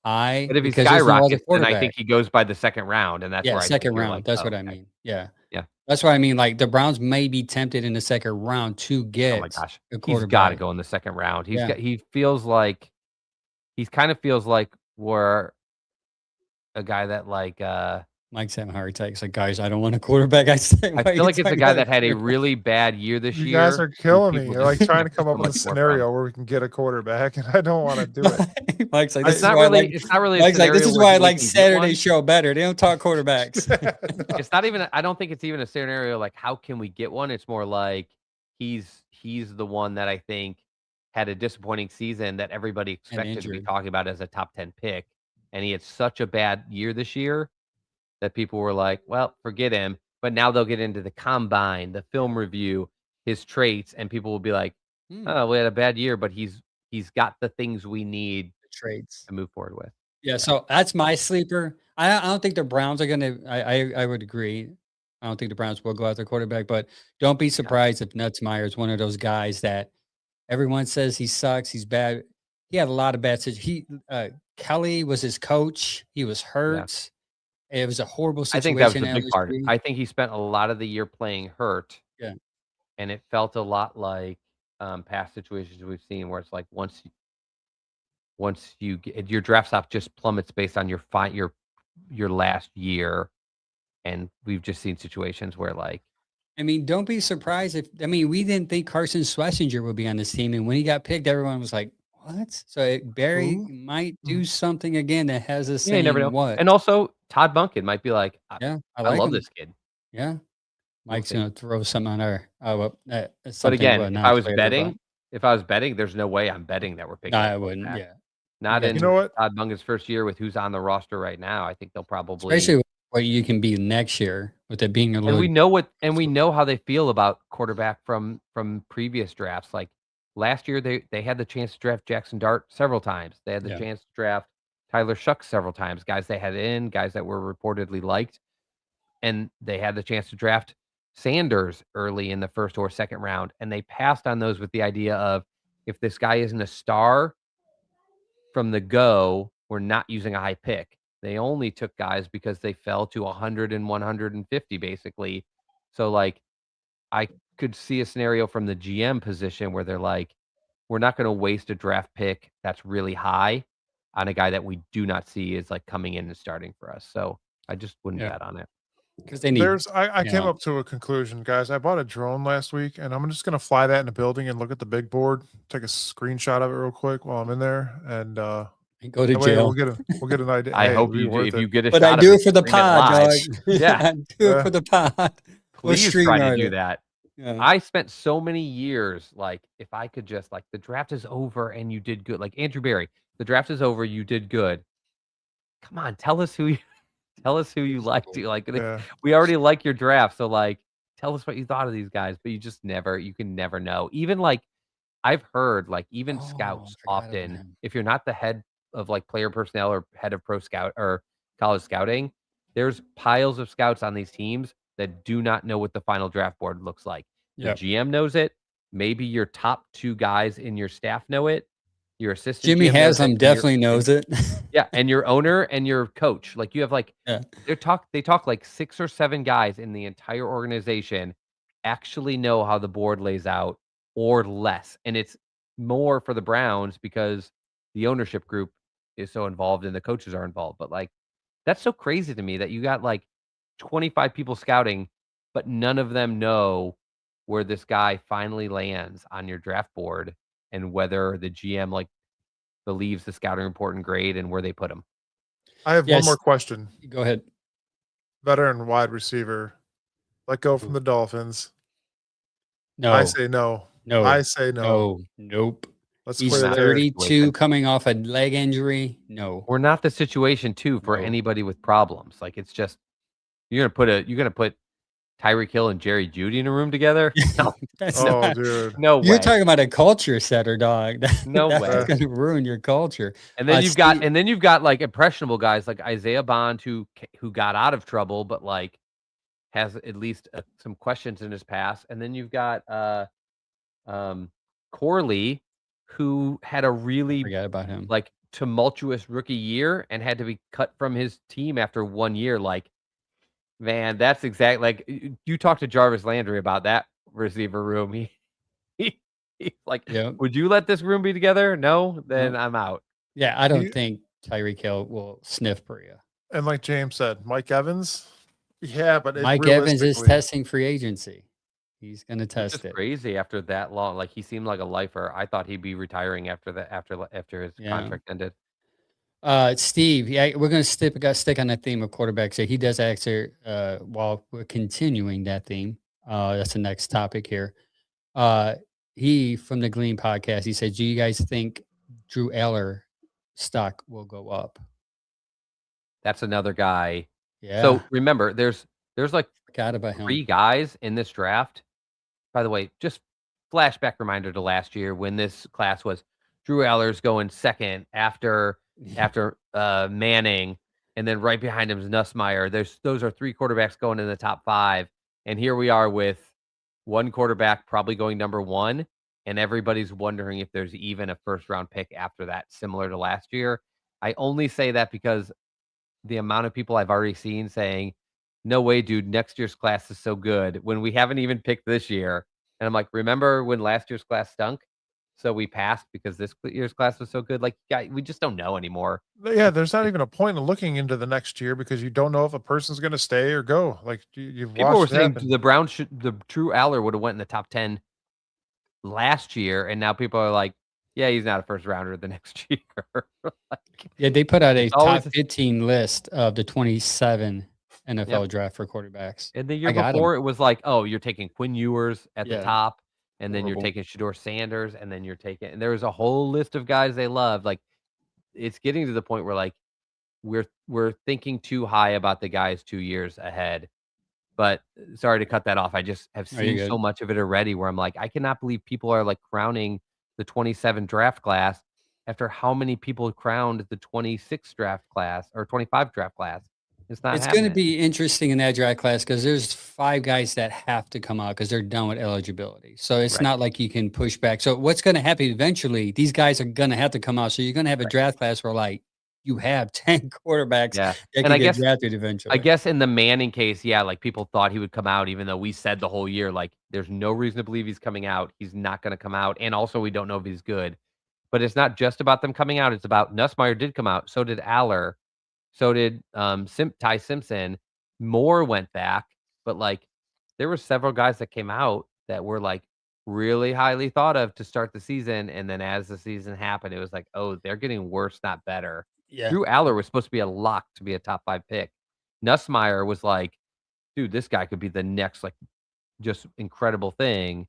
Speaker 2: high.
Speaker 4: But if he skyrockets, then I think he goes by the second round, and that's where
Speaker 2: second round.
Speaker 4: Like,
Speaker 2: that's what I mean. Yeah.
Speaker 4: Yeah.
Speaker 2: That's what I mean. Like the Browns may be tempted in the second round to get
Speaker 4: oh my gosh,
Speaker 2: a quarterback.
Speaker 4: He's got to go in the second round. He feels like He kind of feels like we're a guy that like
Speaker 2: Mike's having heart attacks. Like, guys, I don't want a quarterback. I say,
Speaker 4: I feel like it's a guy that had a really bad year this
Speaker 3: You
Speaker 4: year.
Speaker 3: guys are
Speaker 4: who
Speaker 3: killing me.
Speaker 4: people
Speaker 3: You're like
Speaker 4: just
Speaker 3: trying to
Speaker 4: expect
Speaker 3: come
Speaker 4: so
Speaker 3: up with a
Speaker 4: much more from.
Speaker 3: scenario where we can get a quarterback, and I don't want to do it.
Speaker 2: Mike's like,
Speaker 4: It's
Speaker 2: this is
Speaker 4: not
Speaker 2: why I
Speaker 4: really.
Speaker 2: like.
Speaker 4: It's not really a
Speaker 2: Mike's like, this
Speaker 4: scenario
Speaker 2: is
Speaker 4: where
Speaker 2: why I
Speaker 4: we
Speaker 2: like
Speaker 4: can get
Speaker 2: Saturday
Speaker 4: one.
Speaker 2: show better. They don't talk quarterbacks.
Speaker 4: It's not even. I don't think it's even a scenario like how can we get one. It's more like he's the one that I think had a disappointing season that everybody expected to be
Speaker 2: injured.
Speaker 4: talking about as a top 10 pick, and he had such a bad year this year that people were like, well, forget him. But now they'll get into the combine, the film review, his traits, and people will be like, oh, we had a bad year, but he's got the things we need
Speaker 2: Trades.
Speaker 4: to move forward with.
Speaker 2: Yeah, so that's my sleeper. I don't think the Browns are gonna. I would agree. I don't think the Browns will go after quarterback, but don't be surprised if Nutzmeyer is one of those guys that everyone says he sucks. He's bad. He had a lot of bad situations. Kelly was his coach. He was
Speaker 4: Yeah.
Speaker 2: hurt. It was a horrible
Speaker 4: I think that was
Speaker 2: situation
Speaker 4: the
Speaker 2: at
Speaker 4: big part.
Speaker 2: LSU.
Speaker 4: I think he spent a lot of the year playing hurt,
Speaker 2: Yeah.
Speaker 4: and it felt a lot like past situations we've seen where it's like once you get your draft stock just plummets based on your last year, and we've just seen situations where like
Speaker 2: I mean, don't be surprised if we didn't think Carson Schlesinger would be on this team, and when he got picked, everyone was like, "What?" So Barry
Speaker 3: Who?
Speaker 2: might do something again that has us
Speaker 4: you never
Speaker 2: saying,
Speaker 4: know.
Speaker 2: "What?"
Speaker 4: And also Todd Monken might be like,
Speaker 2: Yeah, I
Speaker 4: I
Speaker 2: like
Speaker 4: love
Speaker 2: him.
Speaker 4: this kid.
Speaker 2: Yeah,
Speaker 4: We'll
Speaker 2: Mike's
Speaker 4: see.
Speaker 2: gonna throw something on our. Oh, well,
Speaker 4: But
Speaker 2: something
Speaker 4: again,
Speaker 2: will announce later. But
Speaker 4: if I was betting, there's no way I'm betting that we're
Speaker 2: no,
Speaker 4: picking
Speaker 2: I
Speaker 4: a
Speaker 2: wouldn't.
Speaker 4: quarterback.
Speaker 2: Yeah,
Speaker 4: Not
Speaker 2: got
Speaker 4: in
Speaker 3: You know what?
Speaker 4: Todd Monken's first year with who's on the roster right now. I think they'll probably
Speaker 2: especially what you can be next year with it being a
Speaker 4: and
Speaker 2: little.
Speaker 4: we know how they feel about quarterback from previous drafts. Like last year, they had the chance to draft Jackson Dart several times. They had the
Speaker 2: Yeah,
Speaker 4: chance to draft Tyler Shucks several times. Guys they had in, guys that were reportedly liked, and they had the chance to draft Sanders early in the first or second round, and they passed on those with the idea of if this guy isn't a star from the go, we're not using a high pick. They only took guys because they fell to 100 and 150 basically. So like I could see a scenario from the GM position where they're like, we're not going to waste a draft pick that's really high on a guy that we do not see is like coming in and starting for us. So I just wouldn't
Speaker 2: yeah,
Speaker 4: bet on it.
Speaker 2: because they need.
Speaker 3: I
Speaker 2: You
Speaker 3: came
Speaker 2: know,
Speaker 3: up to a conclusion, guys. I bought a drone last week, and I'm just gonna fly that in the building and look at the big board, take a screenshot of it real quick while I'm in there, and
Speaker 2: go to
Speaker 3: that way
Speaker 2: jail.
Speaker 3: we'll get an idea.
Speaker 4: I
Speaker 3: Hey,
Speaker 4: hope
Speaker 3: it'd be
Speaker 4: you do.
Speaker 3: worth
Speaker 4: If
Speaker 3: it.
Speaker 4: you get a
Speaker 2: But I
Speaker 4: shot
Speaker 2: do
Speaker 4: of
Speaker 2: it for the
Speaker 4: stream it
Speaker 2: pod,
Speaker 4: live.
Speaker 2: dog.
Speaker 4: Yeah.
Speaker 2: I do it for the pod. We'll
Speaker 4: Please try to
Speaker 2: StreamYard
Speaker 4: do
Speaker 2: it.
Speaker 4: that.
Speaker 2: Yeah.
Speaker 4: I spent so many years like if I could just like the draft is over and you did good. Like Andrew Berry, the draft is over, you did good. Come on, tell us who you liked.
Speaker 3: Yeah.
Speaker 4: We already like your draft, so like tell us what you thought of these guys, but you can never know. Even like I've heard like even
Speaker 2: Oh, I
Speaker 4: scouts
Speaker 2: forgot about
Speaker 4: often,
Speaker 2: him.
Speaker 4: if you're not the head of like player personnel or head of pro scout or college scouting, there's piles of scouts on these teams that do not know what the final draft board looks like. The
Speaker 2: Yep.
Speaker 4: GM knows it. Maybe your top two guys in your staff know it. Your assistant
Speaker 2: Jimmy
Speaker 4: GM knows it.
Speaker 2: Haslam definitely knows it.
Speaker 4: Yeah, and your owner and your coach. Like you have like
Speaker 2: Yeah.
Speaker 4: they talk like 6 or 7 guys in the entire organization actually know how the board lays out or less. And it's more for the Browns because the ownership group is so involved and the coaches are involved. But like that's so crazy to me that you got like 25 people scouting, but none of them know where this guy finally lands on your draft board and whether the GM like believes the scouting report and grade and where they put him.
Speaker 3: I have one
Speaker 2: Yes.
Speaker 3: more question.
Speaker 2: Go ahead.
Speaker 3: Veteran wide receiver, let go from the Dolphins.
Speaker 2: No.
Speaker 3: I say no.
Speaker 2: No.
Speaker 3: I say no.
Speaker 2: No. Nope.
Speaker 3: Let's
Speaker 2: He's
Speaker 3: clear the air.
Speaker 2: 32 coming off a leg injury. No.
Speaker 4: We're not the situation too for
Speaker 2: No.
Speaker 4: anybody with problems. Like it's just you're gonna put Tyreek Hill and Jerry Judy in a room together? No,
Speaker 2: That's
Speaker 3: Oh,
Speaker 2: not,
Speaker 3: dude.
Speaker 4: no way.
Speaker 2: you're talking about a culture setter, dog.
Speaker 4: No
Speaker 2: That's
Speaker 4: way.
Speaker 2: going to ruin your culture.
Speaker 4: And then
Speaker 2: Steve-
Speaker 4: you've got like impressionable guys like Isaiah Bond who got out of trouble but like has at least some questions in his past. And then you've got Corley who had a really
Speaker 2: forget about him.
Speaker 4: like tumultuous rookie year and had to be cut from his team after 1 year. Like, man, that's exactly like you talked to Jarvis Landry about that receiver room. He's like,
Speaker 2: Yep.
Speaker 4: would you let this room be together? No, then
Speaker 2: Nope.
Speaker 4: I'm out.
Speaker 2: Yeah, I don't
Speaker 3: He-
Speaker 2: think Tyreek Hill will sniff Perea.
Speaker 3: And like James said, Mike Evans. Yeah, but
Speaker 2: Mike Evans is testing free agency. He's going to
Speaker 4: Which
Speaker 2: test
Speaker 4: is
Speaker 2: it.
Speaker 4: crazy after that long. Like, he seemed like a lifer. I thought he'd be retiring after that, after his
Speaker 2: Yeah.
Speaker 4: contract ended.
Speaker 2: Steve, yeah, we're going to stick on that theme of quarterbacks. So he does answer while we're continuing that theme. That's the next topic here. He from the Glean podcast, he said, do you guys think Drew Eller stock will go up?
Speaker 4: That's another guy.
Speaker 2: Yeah.
Speaker 4: So remember, there's like
Speaker 2: Forgot about him.
Speaker 4: 3 guys in this draft. By the way, just flashback reminder to last year when this class was Drew Aller's going second after Manning, and then right behind him is Nussmeier. Those are 3 quarterbacks going in the top 5, and here we are with 1 quarterback probably going number 1, and everybody's wondering if there's even a first round pick after that, similar to last year. I only say that because the amount of people I've already seen saying, "No way, dude, next year's class is so good," when we haven't even picked this year. And I'm like, "Remember when last year's class stunk? So we passed because this year's class was so good?" Like, guy, we just don't know anymore.
Speaker 3: Yeah, there's not even a point in looking into the next year because you don't know if a person's going to stay or go. Like you've
Speaker 4: People were
Speaker 3: watched it
Speaker 4: saying
Speaker 3: happen.
Speaker 4: the Browns the Drew Aller would have went in the top 10 last year, and now people are like, "Yeah, he's not a first rounder the next year." Like,
Speaker 2: Yeah, they put out a
Speaker 4: it's always
Speaker 2: top 15 list of the 27 NFL
Speaker 4: Yep.
Speaker 2: draft for quarterbacks.
Speaker 4: And the year
Speaker 2: I got 'em.
Speaker 4: before, it was like, oh, you're taking Quinn Ewers at the
Speaker 2: Yeah.
Speaker 4: top, and then you're
Speaker 2: Horrible.
Speaker 4: taking Shador Sanders, and then you're taking, and there was a whole list of guys they loved. Like, it's getting to the point where, like, we're thinking too high about the guys 2 years ahead. But sorry to cut that off. I just have
Speaker 2: Oh, you're
Speaker 4: seen so
Speaker 2: good.
Speaker 4: much of it already where I'm like, I cannot believe people are like crowning the 27 draft class after how many people crowned the 26 draft class or 25 draft class. It's not
Speaker 2: It's gonna
Speaker 4: happening.
Speaker 2: be interesting in that draft class because there's 5 guys that have to come out because 'cause they're done with eligibility. So it's
Speaker 4: Right.
Speaker 2: not like you can push back. So what's gonna happen eventually, these guys are gonna have to come out. So you're gonna have a
Speaker 4: Right.
Speaker 2: draft class where, like, you have 10 quarterbacks
Speaker 4: Yeah.
Speaker 2: that
Speaker 4: And
Speaker 2: can get drafted
Speaker 4: I
Speaker 2: eventually.
Speaker 4: guess in the Manning case, yeah, like people thought he would come out, even though we said the whole year, like, there's no reason to believe he's coming out. He's not going to come out. And also, we don't know if he's good. But it's not just about them coming out. It's about Nussmeier did come out. So did Aller. So did Ty Simpson. Moore went back. But like, there were several guys that came out that were like really highly thought of to start the season. And then as the season happened, it was like, oh, they're getting worse, not better.
Speaker 2: Yeah.
Speaker 4: Drew Aller was supposed to be a lock to be a top 5 pick. Nussmeier was like, dude, this guy could be the next, like, just incredible thing.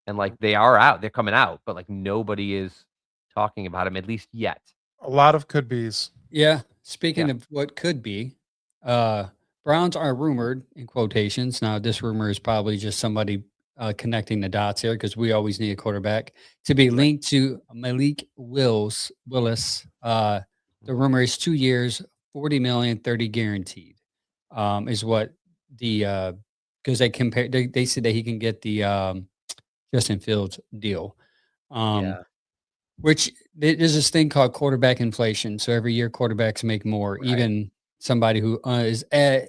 Speaker 4: And like, they are out, they're coming out, but like, nobody is talking about him, at least yet.
Speaker 3: A lot of could be's.
Speaker 2: Yeah. Speaking
Speaker 4: Yeah.
Speaker 2: of what could be, Browns are rumored in quotations. Now, this rumor is probably just somebody connecting the dots here because we always need a quarterback to be linked to Malik Willis. The rumor is 2 years, 40 million, 30 guaranteed. Is what the because they compare they said that he can get the Justin Fields deal.
Speaker 4: Yeah.
Speaker 2: Which there's this thing called quarterback inflation. So every year quarterbacks make more.
Speaker 4: Right.
Speaker 2: Even somebody who is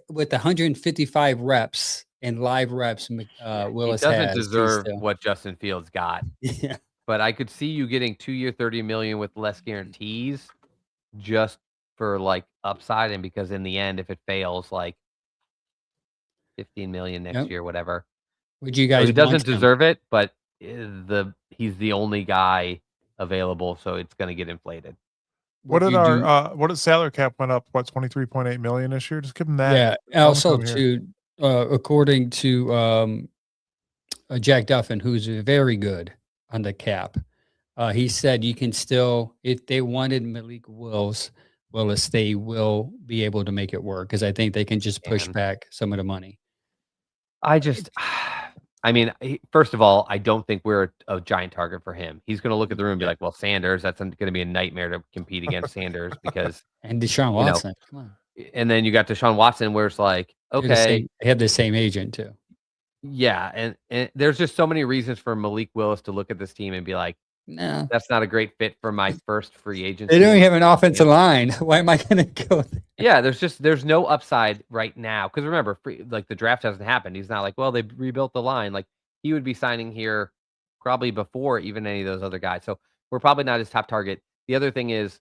Speaker 2: with 155 reps and live reps,
Speaker 4: He
Speaker 2: Willis
Speaker 4: doesn't
Speaker 2: has.
Speaker 4: deserve what Justin Fields got,
Speaker 2: Yeah.
Speaker 4: but I could see you getting 2-year, 30 million with less guarantees just for like upside. And because in the end, if it fails, like 15 million next
Speaker 2: Yep.
Speaker 4: year, whatever.
Speaker 2: Would you
Speaker 4: So
Speaker 2: guys
Speaker 4: he doesn't
Speaker 2: want him?
Speaker 4: deserve it, but he's the only guy available, so it's gonna get inflated.
Speaker 3: What
Speaker 2: Would
Speaker 3: did
Speaker 2: you do?
Speaker 3: what did salary cap went up? What 23.8 million this year? Just give him that.
Speaker 2: Yeah.
Speaker 3: Let him
Speaker 2: Also,
Speaker 3: come here.
Speaker 2: to according to Jack Duffin, who's very good on the cap, he said you can still, if they wanted Malik Willis, they will be able to make it work because I think they can just push
Speaker 4: And
Speaker 2: back some of the money.
Speaker 4: I just, I mean, first of all, I don't think we're a giant target for him. He's gonna look at the room and be
Speaker 2: Yeah.
Speaker 4: like, "Well, Sanders, that's gonna be a nightmare to compete against Sanders because
Speaker 2: And Deshaun
Speaker 4: you know."
Speaker 2: Watson, come on,
Speaker 4: And then you got Deshaun Watson, where it's like,
Speaker 2: they're the
Speaker 4: okay,
Speaker 2: same. They have the same agent too.
Speaker 4: yeah, and there's just so many reasons for Malik Willis to look at this team and be like,
Speaker 2: No,
Speaker 4: "That's not a great fit for my first free
Speaker 2: they
Speaker 4: agency."
Speaker 2: don't even have an
Speaker 4: You know?
Speaker 2: offensive line. Why am I going to go there?
Speaker 4: Yeah, there's no upside right now because remember, like the draft hasn't happened. He's not like, well, they rebuilt the line. Like he would be signing here probably before even any of those other guys. So we're probably not his top target. The other thing is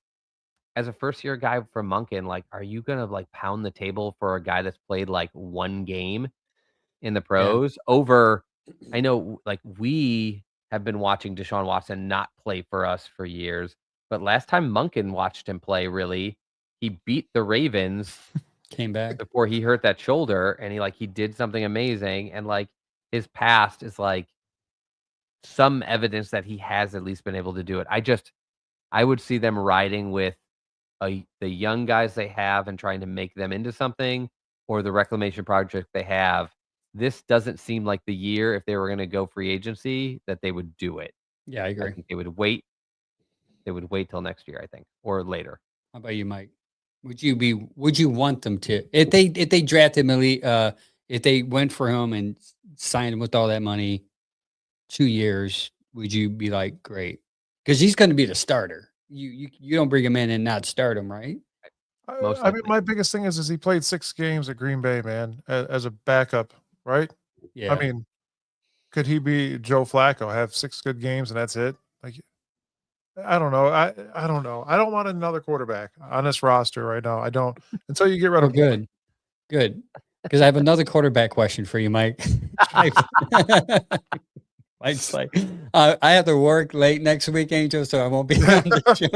Speaker 4: as a first-year guy from Monken, like, are you gonna, like, pound the table for a guy that's played, like, 1 game in the
Speaker 2: Yeah.
Speaker 4: pros over I know, like, we have been watching Deshaun Watson not play for us for years, but last time Monken watched him play, really, he beat the Ravens
Speaker 2: Came back.
Speaker 4: before he hurt that shoulder, and he did something amazing, and, like, his past is, like, some evidence that he has at least been able to do it. I would see them riding with the young guys they have and trying to make them into something, or the reclamation project they have. This doesn't seem like the year if they were gonna go free agency that they would do it.
Speaker 2: Yeah, I
Speaker 4: I
Speaker 2: agree.
Speaker 4: think they would wait till next year, I think, or later.
Speaker 2: How about you, Mike? Would you want them to if they drafted Malik if they went for him and signed him with all that money 2 years, would you be like, great? Because he's gonna be the starter. You don't bring him in and not start him, right?
Speaker 4: Most
Speaker 3: I mean,
Speaker 4: likely.
Speaker 3: my biggest thing is he played 6 games at Green Bay, man, as a backup, right?
Speaker 2: Yeah.
Speaker 3: I mean, could he be Joe Flacco, have 6 good games and that's it? Like, I don't know. I don't know. I don't want another quarterback on this roster right now. I don't until you get rid
Speaker 2: Oh,
Speaker 3: of Monken.
Speaker 2: good. Because I have another quarterback question for you, Mike. Mike's like, I have to work late next week, Angel, so I won't be on the show.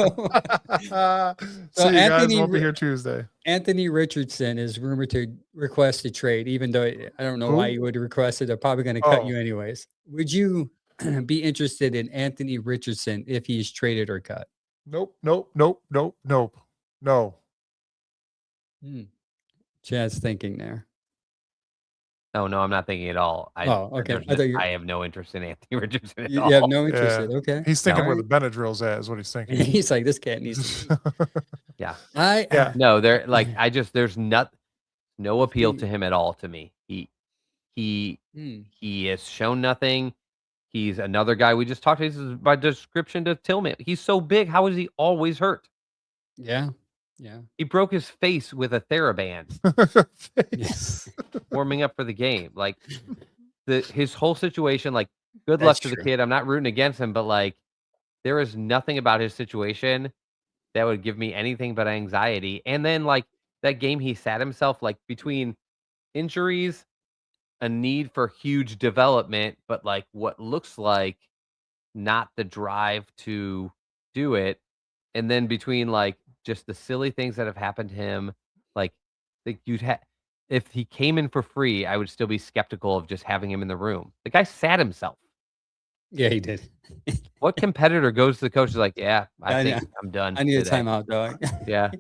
Speaker 3: See you guys.
Speaker 2: Anthony
Speaker 3: Won't be here Tuesday.
Speaker 2: Anthony Richardson is rumored to request a trade, even though I don't know why
Speaker 3: Who?
Speaker 2: you would request it. They're probably going to cut
Speaker 3: Oh.
Speaker 2: you anyways. Would you be interested in Anthony Richardson if he's traded or cut?
Speaker 3: Nope. Nope. Nope. Nope. Nope. No.
Speaker 2: Chad's thinking there.
Speaker 4: Oh, no, I'm not thinking at all.
Speaker 2: Oh, okay.
Speaker 4: I have no interest in Anthony Richardson at
Speaker 2: You
Speaker 4: all.
Speaker 2: have no interest
Speaker 3: Yeah.
Speaker 2: in it. Okay.
Speaker 3: He's thinking where
Speaker 2: Alright.
Speaker 3: the Benadryl's at, is what he's thinking.
Speaker 2: He's like, this cat needs to leave.
Speaker 4: Yeah.
Speaker 3: Yeah.
Speaker 4: No, there's no appeal to him at all to me. He has shown nothing. He's another guy we just talked to. This is by description to Tillman. He's so big. How is he always hurt?
Speaker 2: Yeah.
Speaker 4: He broke his face with a TheraBand
Speaker 2: Yes.
Speaker 4: warming up for the game. Like his whole situation, like good
Speaker 2: That's
Speaker 4: luck to the
Speaker 2: true.
Speaker 4: kid. I'm not rooting against him, but like there is nothing about his situation that would give me anything but anxiety. And then like that game he sat himself like between injuries, a need for huge development, but like what looks like not the drive to do it. And then between like just the silly things that have happened to him, like if he came in for free, I would still be skeptical of just having him in the room. The guy sat himself.
Speaker 2: Yeah, he did.
Speaker 4: What competitor goes to the coach is like, yeah, I think
Speaker 2: know.
Speaker 4: I'm done.
Speaker 2: I need a
Speaker 4: today."
Speaker 2: timeout, dog.
Speaker 4: Yeah.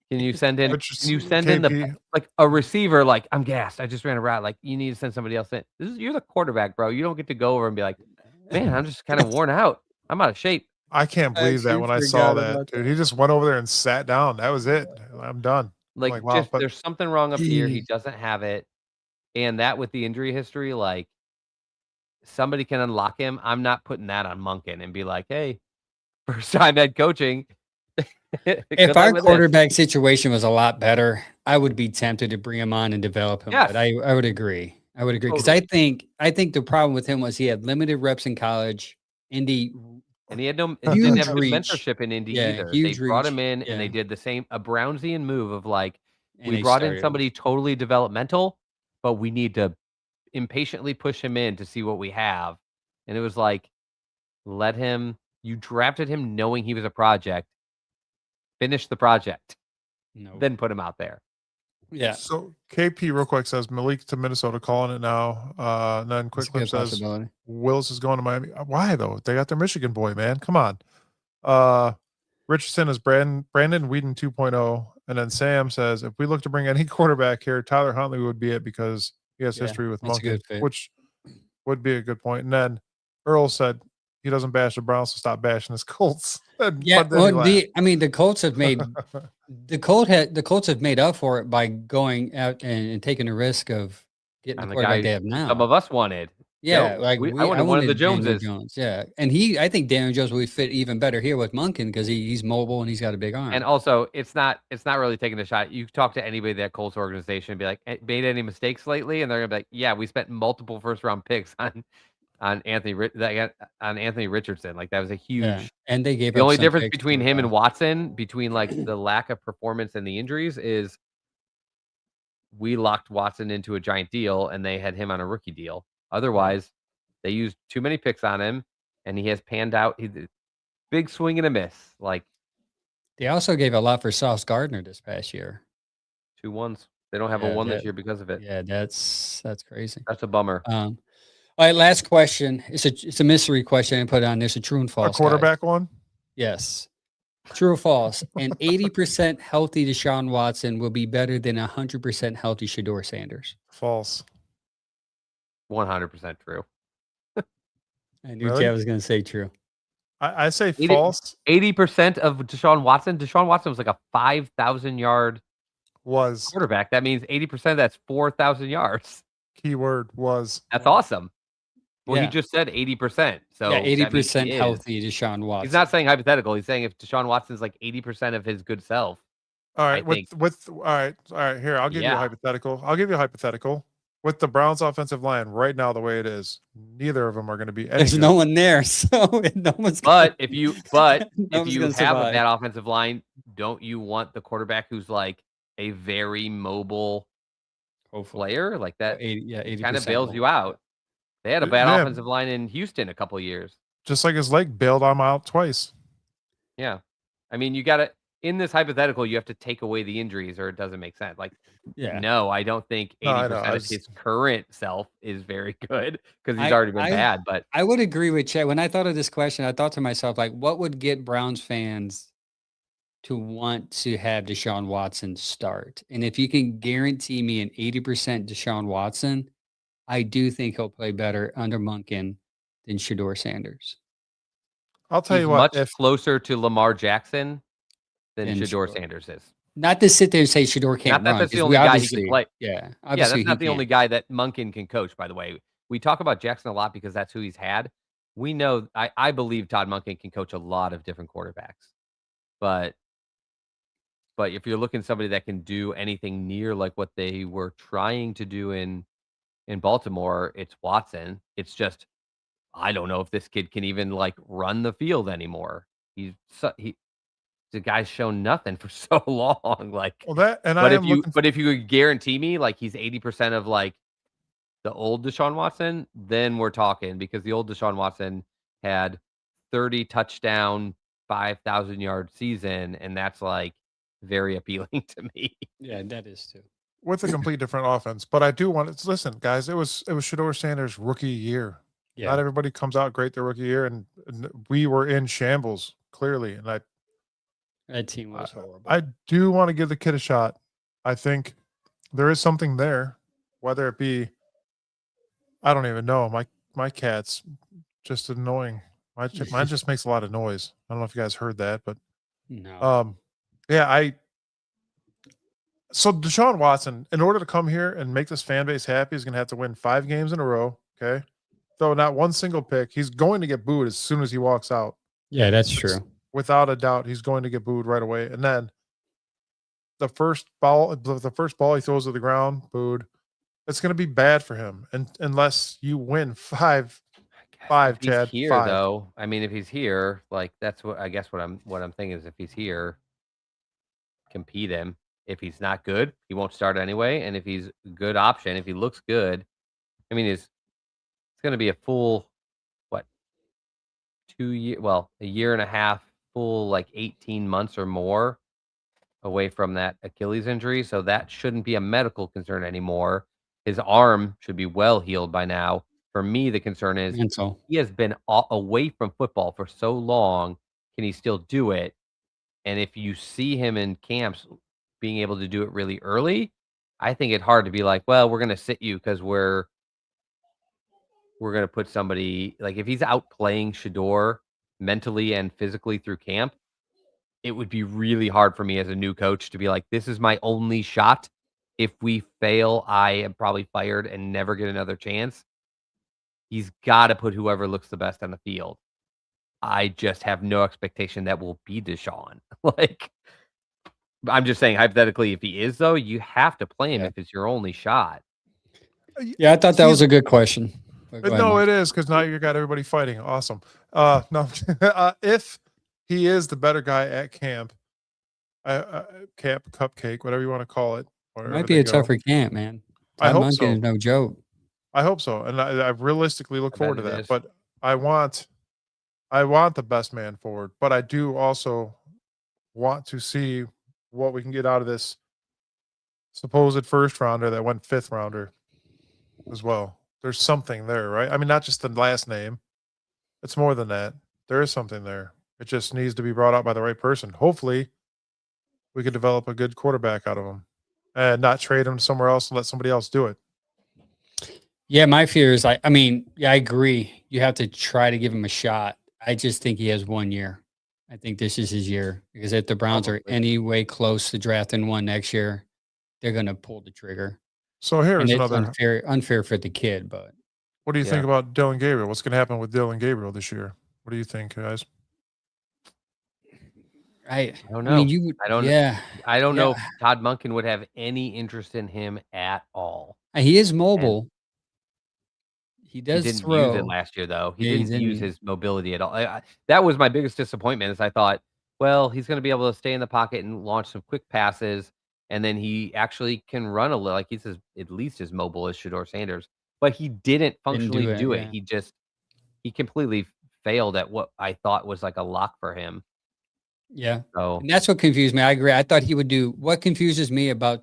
Speaker 4: Can you send in?
Speaker 3: Which
Speaker 4: Can you
Speaker 3: is
Speaker 4: send in the
Speaker 3: KP.
Speaker 4: like a receiver? Like I'm gassed. I just ran a route. Like you need to send somebody else in. You're the quarterback, bro. You don't get to go over and be like, man, I'm just kind of worn out. I'm out of shape.
Speaker 3: I can't believe that
Speaker 2: actually
Speaker 3: when I saw
Speaker 2: forgot
Speaker 3: that,
Speaker 2: about
Speaker 3: dude. He just went over there and sat down. That was it. I'm done.
Speaker 4: Like
Speaker 3: wow,
Speaker 4: just
Speaker 3: but
Speaker 4: there's something wrong up here. He doesn't have it, and that with the injury history, like somebody can unlock him. I'm not putting that on Monken and be like, hey, first time head coaching.
Speaker 2: If
Speaker 4: Good luck
Speaker 2: our
Speaker 4: with this.
Speaker 2: quarterback situation was a lot better, I would be tempted to bring him on and develop him.
Speaker 4: Yes.
Speaker 2: But I would agree. I would agree because
Speaker 4: Totally.
Speaker 2: I think the problem with him was he had limited reps in college. Indy
Speaker 4: And he had no
Speaker 2: Huge
Speaker 4: didn't have good
Speaker 2: reach.
Speaker 4: mentorship in Indy
Speaker 2: Yeah,
Speaker 4: either. They
Speaker 2: huge
Speaker 4: brought
Speaker 2: reach.
Speaker 4: him in and they
Speaker 2: Yeah.
Speaker 4: did the same a Brownsian move of like,
Speaker 2: And
Speaker 4: we
Speaker 2: they
Speaker 4: brought in
Speaker 2: started.
Speaker 4: somebody totally developmental, but we need to impatiently push him in to see what we have. And it was like, you drafted him knowing he was a project. Finish the project,
Speaker 2: No.
Speaker 4: then put him out there.
Speaker 2: Yeah.
Speaker 3: So KP real quick says Malik to Minnesota, calling it now. And then
Speaker 2: That's
Speaker 3: quick
Speaker 2: a
Speaker 3: clip
Speaker 2: good
Speaker 3: says
Speaker 2: possibility.
Speaker 3: Willis is going to Miami. Why though? They got their Michigan boy, man. Come on. Richardson is Brandon Whedon 2.0. And then Sam says, if we look to bring any quarterback here, Tyler Huntley would be it because he has
Speaker 2: Yeah,
Speaker 3: history with
Speaker 2: that's a
Speaker 3: Monken,
Speaker 2: good fit.
Speaker 3: which would be a good point. And then Earl said he doesn't bash the Browns, so stop bashing his Colts.
Speaker 2: Yeah.
Speaker 3: But then he
Speaker 2: Well,
Speaker 3: laughed.
Speaker 2: the Colts have made the Colts have made up for it by going out and taking the risk of getting
Speaker 4: And
Speaker 2: the
Speaker 4: the
Speaker 2: quarterback
Speaker 4: guy
Speaker 2: they have now.
Speaker 4: some of us wanted.
Speaker 2: Yeah,
Speaker 4: No,
Speaker 2: like
Speaker 4: I wanted one of the
Speaker 2: Daniel
Speaker 4: Joneses.
Speaker 2: Jones. Yeah, and I think Daniel Jones would fit even better here with Monken because he's mobile and he's got a big arm.
Speaker 4: And also, it's not really taking a shot. You talk to anybody at that Colts organization and be like, made any mistakes lately? And they're gonna be like, yeah, we spent multiple first round picks on on Anthony Richardson. Like that was a
Speaker 2: Yeah,
Speaker 4: huge.
Speaker 2: and they gave
Speaker 4: The
Speaker 2: up
Speaker 4: only
Speaker 2: some
Speaker 4: difference
Speaker 2: picks
Speaker 4: between
Speaker 2: for,
Speaker 4: him and Watson, between like the lack of performance and the injuries, is we locked Watson into a giant deal and they had him on a rookie deal. Otherwise, they used too many picks on him, and he has panned out. He's a big swing and a miss, like
Speaker 2: they also gave a lot for Sauce Gardner this past year.
Speaker 4: 2 ones. They don't have a
Speaker 2: Yeah,
Speaker 4: one this
Speaker 2: that
Speaker 4: year because of it.
Speaker 2: yeah, that's crazy.
Speaker 4: That's a bummer.
Speaker 2: All right, last question. It's a mystery question I put on. There's a true and
Speaker 3: A
Speaker 2: false, guys.
Speaker 3: quarterback one.
Speaker 2: Yes. True or false? An 80% healthy Deshaun Watson will be better than 100% healthy Shador Sanders.
Speaker 3: False.
Speaker 4: 100% true.
Speaker 2: I knew
Speaker 3: Really?
Speaker 2: Chad was going to say true.
Speaker 3: I say
Speaker 4: 80
Speaker 3: false.
Speaker 4: 80% of Deshaun Watson. Deshaun Watson was like a 5,000-yard
Speaker 3: Was
Speaker 4: quarterback. That means 80% of that's 4,000 yards.
Speaker 3: keyword was.
Speaker 4: That's awesome. Well, he
Speaker 2: Yeah.
Speaker 4: just said 80%. So
Speaker 2: Yeah,
Speaker 4: that means
Speaker 2: 80%
Speaker 4: he is.
Speaker 2: healthy Deshaun Watson.
Speaker 4: He's not saying hypothetical. He's saying if Deshaun Watson's like 80% of his good self.
Speaker 3: All right,
Speaker 4: I think.
Speaker 3: all right. Here, I'll give you a
Speaker 4: Yeah.
Speaker 3: hypothetical. I'll give you a hypothetical. With the Browns' offensive line right now, the way it is, neither of them are going to be any
Speaker 2: There's
Speaker 3: good.
Speaker 2: no one there, so no one's.
Speaker 4: But if you
Speaker 2: one's
Speaker 4: have
Speaker 2: gonna
Speaker 4: a bad offensive line, don't you want the quarterback who's like a very mobile player like that?
Speaker 2: 80
Speaker 4: kind of bails you out. They had a bad
Speaker 3: Yeah.
Speaker 4: offensive line in Houston a couple years.
Speaker 3: Just like his leg bailed him out twice.
Speaker 4: Yeah. I mean, you got to, in this hypothetical, you have to take away the injuries or it doesn't make sense. Like,
Speaker 2: Yeah.
Speaker 4: no, I don't think
Speaker 3: No, I
Speaker 4: 80%
Speaker 3: know.
Speaker 4: of his current self is very good because he's already been bad. But
Speaker 2: I would agree with Chad. When I thought of this question, I thought to myself, like, what would get Browns fans to want to have Deshaun Watson start? And if you can guarantee me an 80% Deshaun Watson, I do think he'll play better under Monken than Shador Sanders.
Speaker 3: I'll tell
Speaker 4: he's
Speaker 3: you what.
Speaker 4: much closer to Lamar Jackson than
Speaker 2: Than
Speaker 4: Shador
Speaker 2: Shador.
Speaker 4: Sanders is.
Speaker 2: Not to sit there and say Shador can't
Speaker 4: Not that
Speaker 2: run.
Speaker 4: that's the
Speaker 2: 'cause
Speaker 4: only
Speaker 2: we
Speaker 4: guy he can
Speaker 2: obviously-
Speaker 4: play.
Speaker 2: Yeah,
Speaker 4: Yeah,
Speaker 2: obviously
Speaker 4: that's not
Speaker 2: he
Speaker 4: the only
Speaker 2: can't.
Speaker 4: guy that Monken can coach, by the way. We talk about Jackson a lot because that's who he's had. We know, I believe Todd Monken can coach a lot of different quarterbacks. But if you're looking at somebody that can do anything near like what they were trying to do in Baltimore, it's Watson. It's just, I don't know if this kid can even like run the field anymore. The guy's shown nothing for so long. Like,
Speaker 3: Well, that and
Speaker 4: but
Speaker 3: I
Speaker 4: if
Speaker 3: am
Speaker 4: you
Speaker 3: looking.
Speaker 4: but if you could guarantee me like he's 80% of like the old Deshaun Watson, then we're talking because the old Deshaun Watson had 30 touchdown, 5,000-yard season, and that's like very appealing to me.
Speaker 2: Yeah, that is too.
Speaker 3: With a complete different offense. But I do want to listen, guys. It was Shador Sanders' rookie year.
Speaker 2: Yeah.
Speaker 3: Not everybody comes out great their rookie year, and we were in shambles clearly. And
Speaker 2: That team was horrible.
Speaker 3: I do want to give the kid a shot. I think there is something there, whether it be, I don't even know. My cat's just annoying. Mine just makes a lot of noise. I don't know if you guys heard that, but
Speaker 2: No.
Speaker 3: yeah, so Deshaun Watson, in order to come here and make this fan base happy, is going to have to win 5 games in a row. Okay, though not one single pick. He's going to get booed as soon as he walks out.
Speaker 2: Yeah, that's true.
Speaker 3: Without a doubt, he's going to get booed right away. And then the first ball he throws to the ground, booed. It's going to be bad for him, and unless you win 5,
Speaker 4: If he's
Speaker 3: Chad.
Speaker 4: here
Speaker 3: 5.
Speaker 4: though, I mean, if he's here, like that's what I guess what I'm thinking is if he's here, compete him. If he's not good, he won't start anyway. And if he's a good option, if he looks good, I mean, it's going to be a full, what, 2 year, well, a year and a half, full like 18 months or more away from that Achilles injury. So that shouldn't be a medical concern anymore. His arm should be well healed by now. For me, the concern is
Speaker 2: Mental.
Speaker 4: he has been away from football for so long. Can he still do it? And if you see him in camps being able to do it really early, I think it's hard to be like, well, we're going to sit you because we're going to put somebody like if he's out playing Shador mentally and physically through camp, it would be really hard for me as a new coach to be like, this is my only shot. If we fail, I am probably fired and never get another chance. He's got to put whoever looks the best on the field. I just have no expectation that will be Deshaun. Like, I'm just saying, hypothetically, if he is, though, you have to play him if it's your only shot.
Speaker 2: Yeah, I thought that was a good question. But go ahead,
Speaker 3: No,
Speaker 2: Mike.
Speaker 3: it is because now you got everybody fighting. Awesome. No, if he is the better guy at camp, camp cupcake, whatever you want to call it,
Speaker 2: It
Speaker 3: wherever
Speaker 2: might be
Speaker 3: they
Speaker 2: a
Speaker 3: go.
Speaker 2: tougher camp, man.
Speaker 3: I
Speaker 2: Todd
Speaker 3: hope
Speaker 2: Monken
Speaker 3: so.
Speaker 2: is no joke.
Speaker 3: I hope so, and I realistically look
Speaker 4: I
Speaker 3: forward
Speaker 4: bet
Speaker 3: to
Speaker 4: it
Speaker 3: that.
Speaker 4: is.
Speaker 3: But I want the best man forward, but I do also want to see what we can get out of this supposed first rounder that went fifth rounder as well. There's something there, right? I mean, not just the last name. It's more than that. There is something there. It just needs to be brought out by the right person. Hopefully, we could develop a good quarterback out of him and not trade him somewhere else and let somebody else do it.
Speaker 2: Yeah, my fear is I mean, yeah, I agree. You have to try to give him a shot. I just think he has 1 year. I think this is his year because if the Browns are
Speaker 3: Probably.
Speaker 2: any way close to drafting one next year, they're going to pull the trigger.
Speaker 3: So
Speaker 2: And
Speaker 3: here's
Speaker 2: it's
Speaker 3: another.
Speaker 2: unfair for the kid, but
Speaker 3: What do you
Speaker 4: Yeah.
Speaker 3: think about Dylan Gabriel? What's going to happen with Dylan Gabriel this year? What do you think, guys?
Speaker 2: I
Speaker 4: don't
Speaker 2: I mean,
Speaker 4: know.
Speaker 2: you would
Speaker 4: I don't
Speaker 2: yeah.
Speaker 4: I don't
Speaker 2: Yeah.
Speaker 4: know if Todd Monken would have any interest in him at all.
Speaker 2: He is
Speaker 4: And
Speaker 2: mobile. He
Speaker 4: he
Speaker 2: does
Speaker 4: didn't use it
Speaker 2: throw.
Speaker 4: last year, though. He
Speaker 2: Yeah, he
Speaker 4: didn't use
Speaker 2: didn't
Speaker 4: his mobility at all. That was my biggest disappointment is I thought, well, he's gonna be able to stay in the pocket and launch some quick passes, and then he actually can run a little like he's at least as mobile as Shedeur Sanders, but he didn't
Speaker 2: didn't
Speaker 4: functionally
Speaker 2: do it,
Speaker 4: do it.
Speaker 2: yeah.
Speaker 4: He completely failed at what I thought was like a lock for him.
Speaker 2: Yeah.
Speaker 4: So
Speaker 2: And that's what confused me. I agree. I thought he would do what confuses me about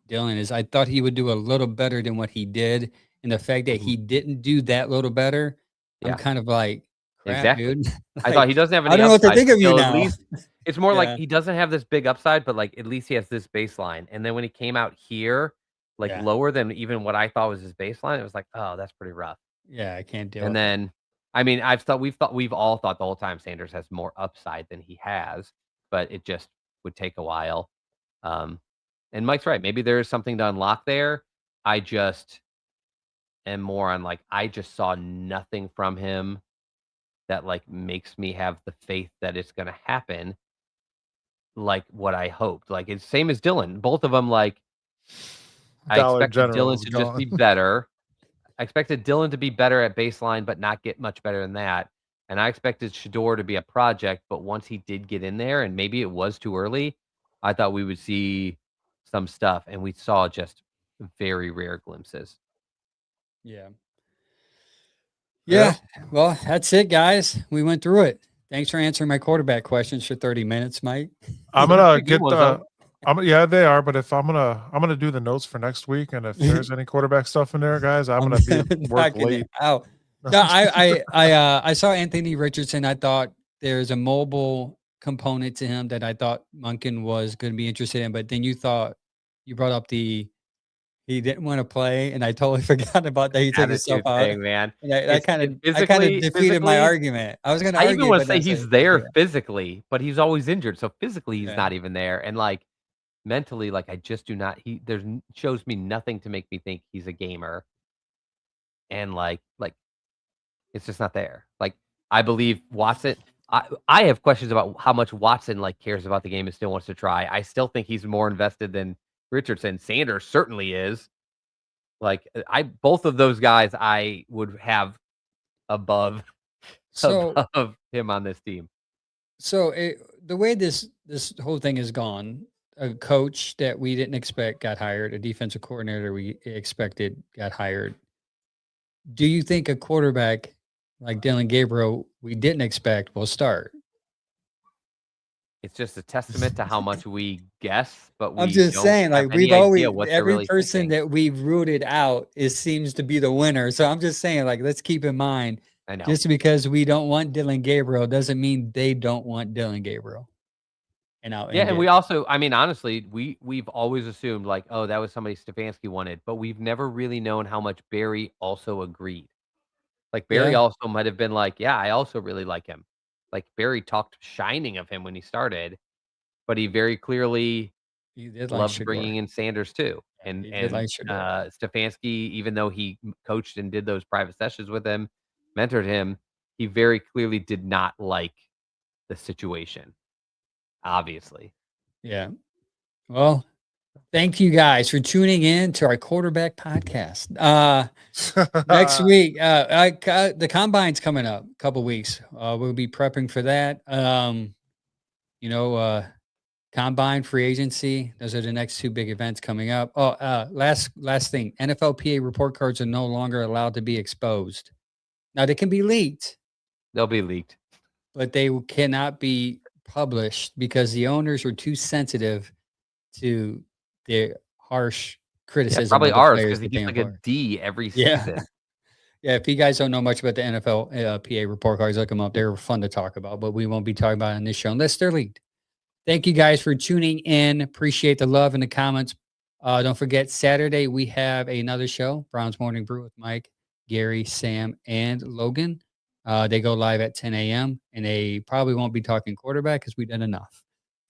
Speaker 2: Dylan is I thought he would do a little better than what he did. And the fact that
Speaker 4: Mhm.
Speaker 2: he didn't do that little better, I'm
Speaker 4: Yeah.
Speaker 2: kind of like, crap,
Speaker 4: Exactly.
Speaker 2: dude.
Speaker 4: I thought
Speaker 2: Like,
Speaker 4: he doesn't have
Speaker 2: I
Speaker 4: any
Speaker 2: don't know what to
Speaker 4: upside,
Speaker 2: think
Speaker 4: but
Speaker 2: of you
Speaker 4: he'll at
Speaker 2: now.
Speaker 4: least it's more like
Speaker 2: Yeah.
Speaker 4: he doesn't have this big upside, but, like, at least he has this baseline, and then when he came out here, like,
Speaker 2: Yeah.
Speaker 4: lower than even what I thought was his baseline, it was like, "Oh, that's pretty rough."
Speaker 2: Yeah. I can't deal
Speaker 4: And
Speaker 2: with that.
Speaker 4: then, I mean, we've all thought the whole time Sanders has more upside than he has, but it just would take a while. Um, and Mike's right, maybe there is something to unlock there. I just am more on, like, I just saw nothing from him that, like, makes me have the faith that it's gonna happen like what I hoped. Like, it's same as Dylan. Both of them, like, I
Speaker 3: Dollar
Speaker 4: expected
Speaker 3: General
Speaker 4: Dylan
Speaker 3: is
Speaker 4: to just be
Speaker 3: gone.
Speaker 4: better. I expected Dylan to be better at baseline, but not get much better than that. And I expected Shador to be a project, but once he did get in there, and maybe it was too early, I thought we would see some stuff, and we saw just very rare glimpses.
Speaker 2: Yeah.
Speaker 3: Yeah.
Speaker 2: Yeah. Well, that's it, guys. We went through it. Thanks for answering my quarterback questions for 30 minutes, Mike.
Speaker 3: I'm
Speaker 4: Those are
Speaker 3: gonna
Speaker 4: pretty good
Speaker 3: get
Speaker 4: ones,
Speaker 3: the.
Speaker 4: though.
Speaker 3: Yeah, they are. But if I'm gonna do the notes for next week, and if there's any quarterback stuff in there, guys, I'm
Speaker 2: I'm
Speaker 3: gonna be at work
Speaker 2: knocking it
Speaker 3: late.
Speaker 2: out. No, I saw Anthony Richardson. I thought there's a mobile component to him that I thought Monken was going to be interested in, but then you brought up he didn't want to play, and I totally forgot about that. He took himself
Speaker 4: Attitude
Speaker 2: out,
Speaker 4: thing, man.
Speaker 2: and that
Speaker 4: It's
Speaker 2: kind of
Speaker 4: it
Speaker 2: I kind of
Speaker 4: physically
Speaker 2: defeated my
Speaker 4: physically
Speaker 2: argument. I was going to
Speaker 4: I even
Speaker 2: argue,
Speaker 4: wanna
Speaker 2: but
Speaker 4: say
Speaker 2: that's
Speaker 4: he's
Speaker 2: it.
Speaker 4: there
Speaker 2: Yeah,
Speaker 4: physically, but he's always injured, so physically he's
Speaker 2: yeah,
Speaker 4: not even there, and, like, mentally, like, I just do not shows me nothing to make me think he's a gamer, and, it's just not there. Like, I believe Watson I have questions about how much Watson, like, cares about the game and still wants to try. I still think he's more invested than Richardson. Sanders certainly is. Like, I both of those guys I would have above
Speaker 2: So
Speaker 4: above him on this team.
Speaker 2: the way this whole thing has gone, a coach that we didn't expect got hired, a defensive coordinator we expected got hired. Do you think a quarterback like Dylan Gabriel we didn't expect will start?
Speaker 4: It's just a testament to how much we guess, but
Speaker 2: I'm
Speaker 4: we
Speaker 2: just
Speaker 4: don't
Speaker 2: saying,
Speaker 4: have
Speaker 2: like
Speaker 4: any
Speaker 2: we've
Speaker 4: idea
Speaker 2: always
Speaker 4: what they're
Speaker 2: every
Speaker 4: really
Speaker 2: person
Speaker 4: thinking.
Speaker 2: that we've rooted out is seems to be the winner. So I'm just saying, like, let's keep in mind,
Speaker 4: I know.
Speaker 2: just because we don't want Dylan Gabriel doesn't mean they don't want Dylan Gabriel. And I'll
Speaker 4: Yeah,
Speaker 2: end
Speaker 4: and
Speaker 2: it.
Speaker 4: we also I mean, honestly, we've always assumed, like, "Oh, that was somebody Stefanski wanted," but we've never really known how much Barry also agreed. Like, Barry
Speaker 2: Yeah,
Speaker 4: also might have been like, "Yeah, I also really like him." Like, Barry talked shining of him when he started, but he very clearly
Speaker 2: he did like
Speaker 4: loved
Speaker 2: Shador.
Speaker 4: bringing in Sanders too.
Speaker 2: Yeah, he did like Shador.
Speaker 4: Stefanski, even though he coached and did those private sessions with him, mentored him, he very clearly did not like the situation, obviously.
Speaker 2: Yeah. Well, Thank you guys for tuning in to our quarterback podcast. Next week, the combine's coming up a couple weeks. We'll be prepping for that. You know, combine, free agency. Those are the next two big events coming up. Oh, last thing. NFLPA report cards are no longer allowed to be exposed. Now they can be leaked,
Speaker 4: They'll be leaked.
Speaker 2: but they cannot be published because the owners were too sensitive to their harsh
Speaker 4: Yeah,
Speaker 2: criticism
Speaker 4: probably
Speaker 2: of the
Speaker 4: ours
Speaker 2: players
Speaker 4: because he
Speaker 2: that they
Speaker 4: gets like a
Speaker 2: employ.
Speaker 4: D every
Speaker 2: Yeah.
Speaker 4: season.
Speaker 2: Yeah, if you guys don't know much about the NFL PA report cards, look them up. They're fun to talk about, but we won't be talking about it on this show unless they're leaked. Thank you guys for tuning in. Appreciate the love in the comments. Don't forget, Saturday we have another show, Browns Morning Brew with Mike, Gary, Sam, and Logan. They go live at 10 a.m. and they probably won't be talking quarterback because we did enough.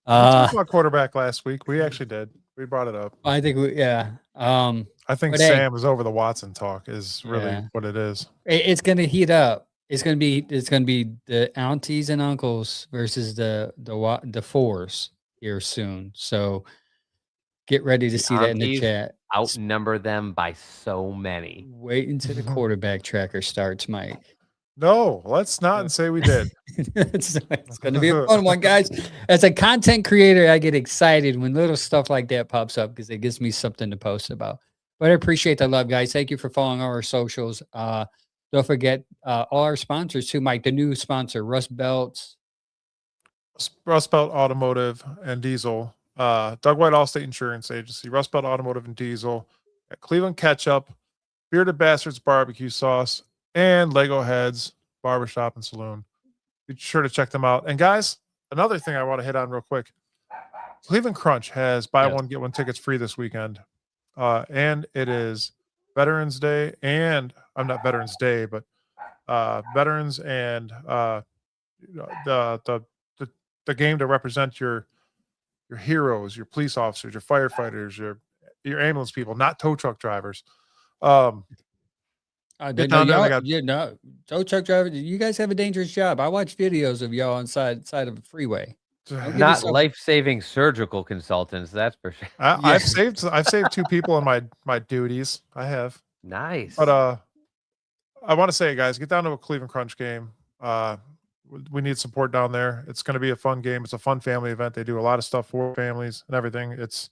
Speaker 3: We talked about quarterback last week. We actually did. We brought it up.
Speaker 2: I think yeah.
Speaker 3: I think
Speaker 2: But hey,
Speaker 3: Sam is over the Watson talk is really
Speaker 2: Yeah.
Speaker 3: what it is.
Speaker 2: It's going to heat up. It's going to be the aunties and uncles versus the fours here soon. So get ready to
Speaker 4: The
Speaker 2: see that in the
Speaker 4: aunties
Speaker 2: chat.
Speaker 4: outnumber them by so many.
Speaker 2: Wait until the quarterback tracker starts, Mike.
Speaker 3: No, let's not say we did.
Speaker 2: it's going to be a fun one, guys. As a content creator, I get excited when little stuff like that pops up because it gives me something to post about. But I appreciate the love, guys. Thank you for following our socials. Don't forget all our sponsors too, Mike. The new sponsor, Rust Belts.
Speaker 3: Rust Belt Automotive and Diesel, Doug White Allstate Insurance Agency, Rust Belt Automotive and Diesel, Cleveland Ketchup, Bearded Bastards Barbecue Sauce, and Lego Heads Barbershop and Saloon. Be sure to check them out. And guys, another thing I want to hit on real quick. Cleveland Crunch has buy one, get one tickets free this weekend. And it is Veterans Day and I'm not Veterans Day, but Veterans and the game to represent your heroes, your police officers, your firefighters, your ambulance people, not tow truck drivers. Get down there. They got
Speaker 2: tow truck driver. You guys have a dangerous job. I watch videos of y'all on side of a freeway.
Speaker 4: Not life-saving surgical consultants, that's for sure.
Speaker 3: I've saved two people in my duties. I have.
Speaker 4: Nice.
Speaker 3: But I want to say, guys, get down to a Cleveland Crunch game. We need support down there. It's going to be a fun game. It's a fun family event. They do a lot of stuff for families and everything. It's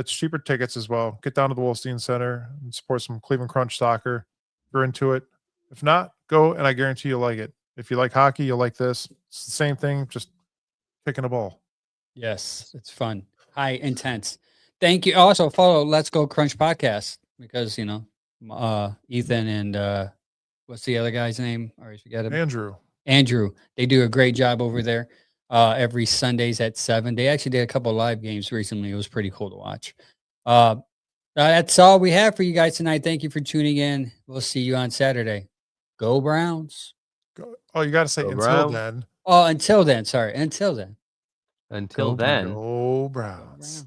Speaker 3: cheaper tickets as well. Get down to the Wolstein Center and support some Cleveland Crunch soccer. If you're into it. If not, go, and I guarantee you'll like it. If you like hockey, you'll like this. It's the same thing, just kicking a ball.
Speaker 2: Yes, it's fun. High intense. Thank you. Also follow Let's Go Crunch podcast because Ethan and what's the other guy's name? I always forget him. Andrew. They do a great job over there. Every Sundays at 7. They actually did a couple of live games recently. It was pretty cool to watch. That's all we have for you guys tonight. Thank you for tuning in. We'll see you on Saturday. Go Browns.
Speaker 3: Oh, you got to say until then.
Speaker 2: Oh, until then. Sorry. Until then.
Speaker 4: Until then.
Speaker 3: Go Browns.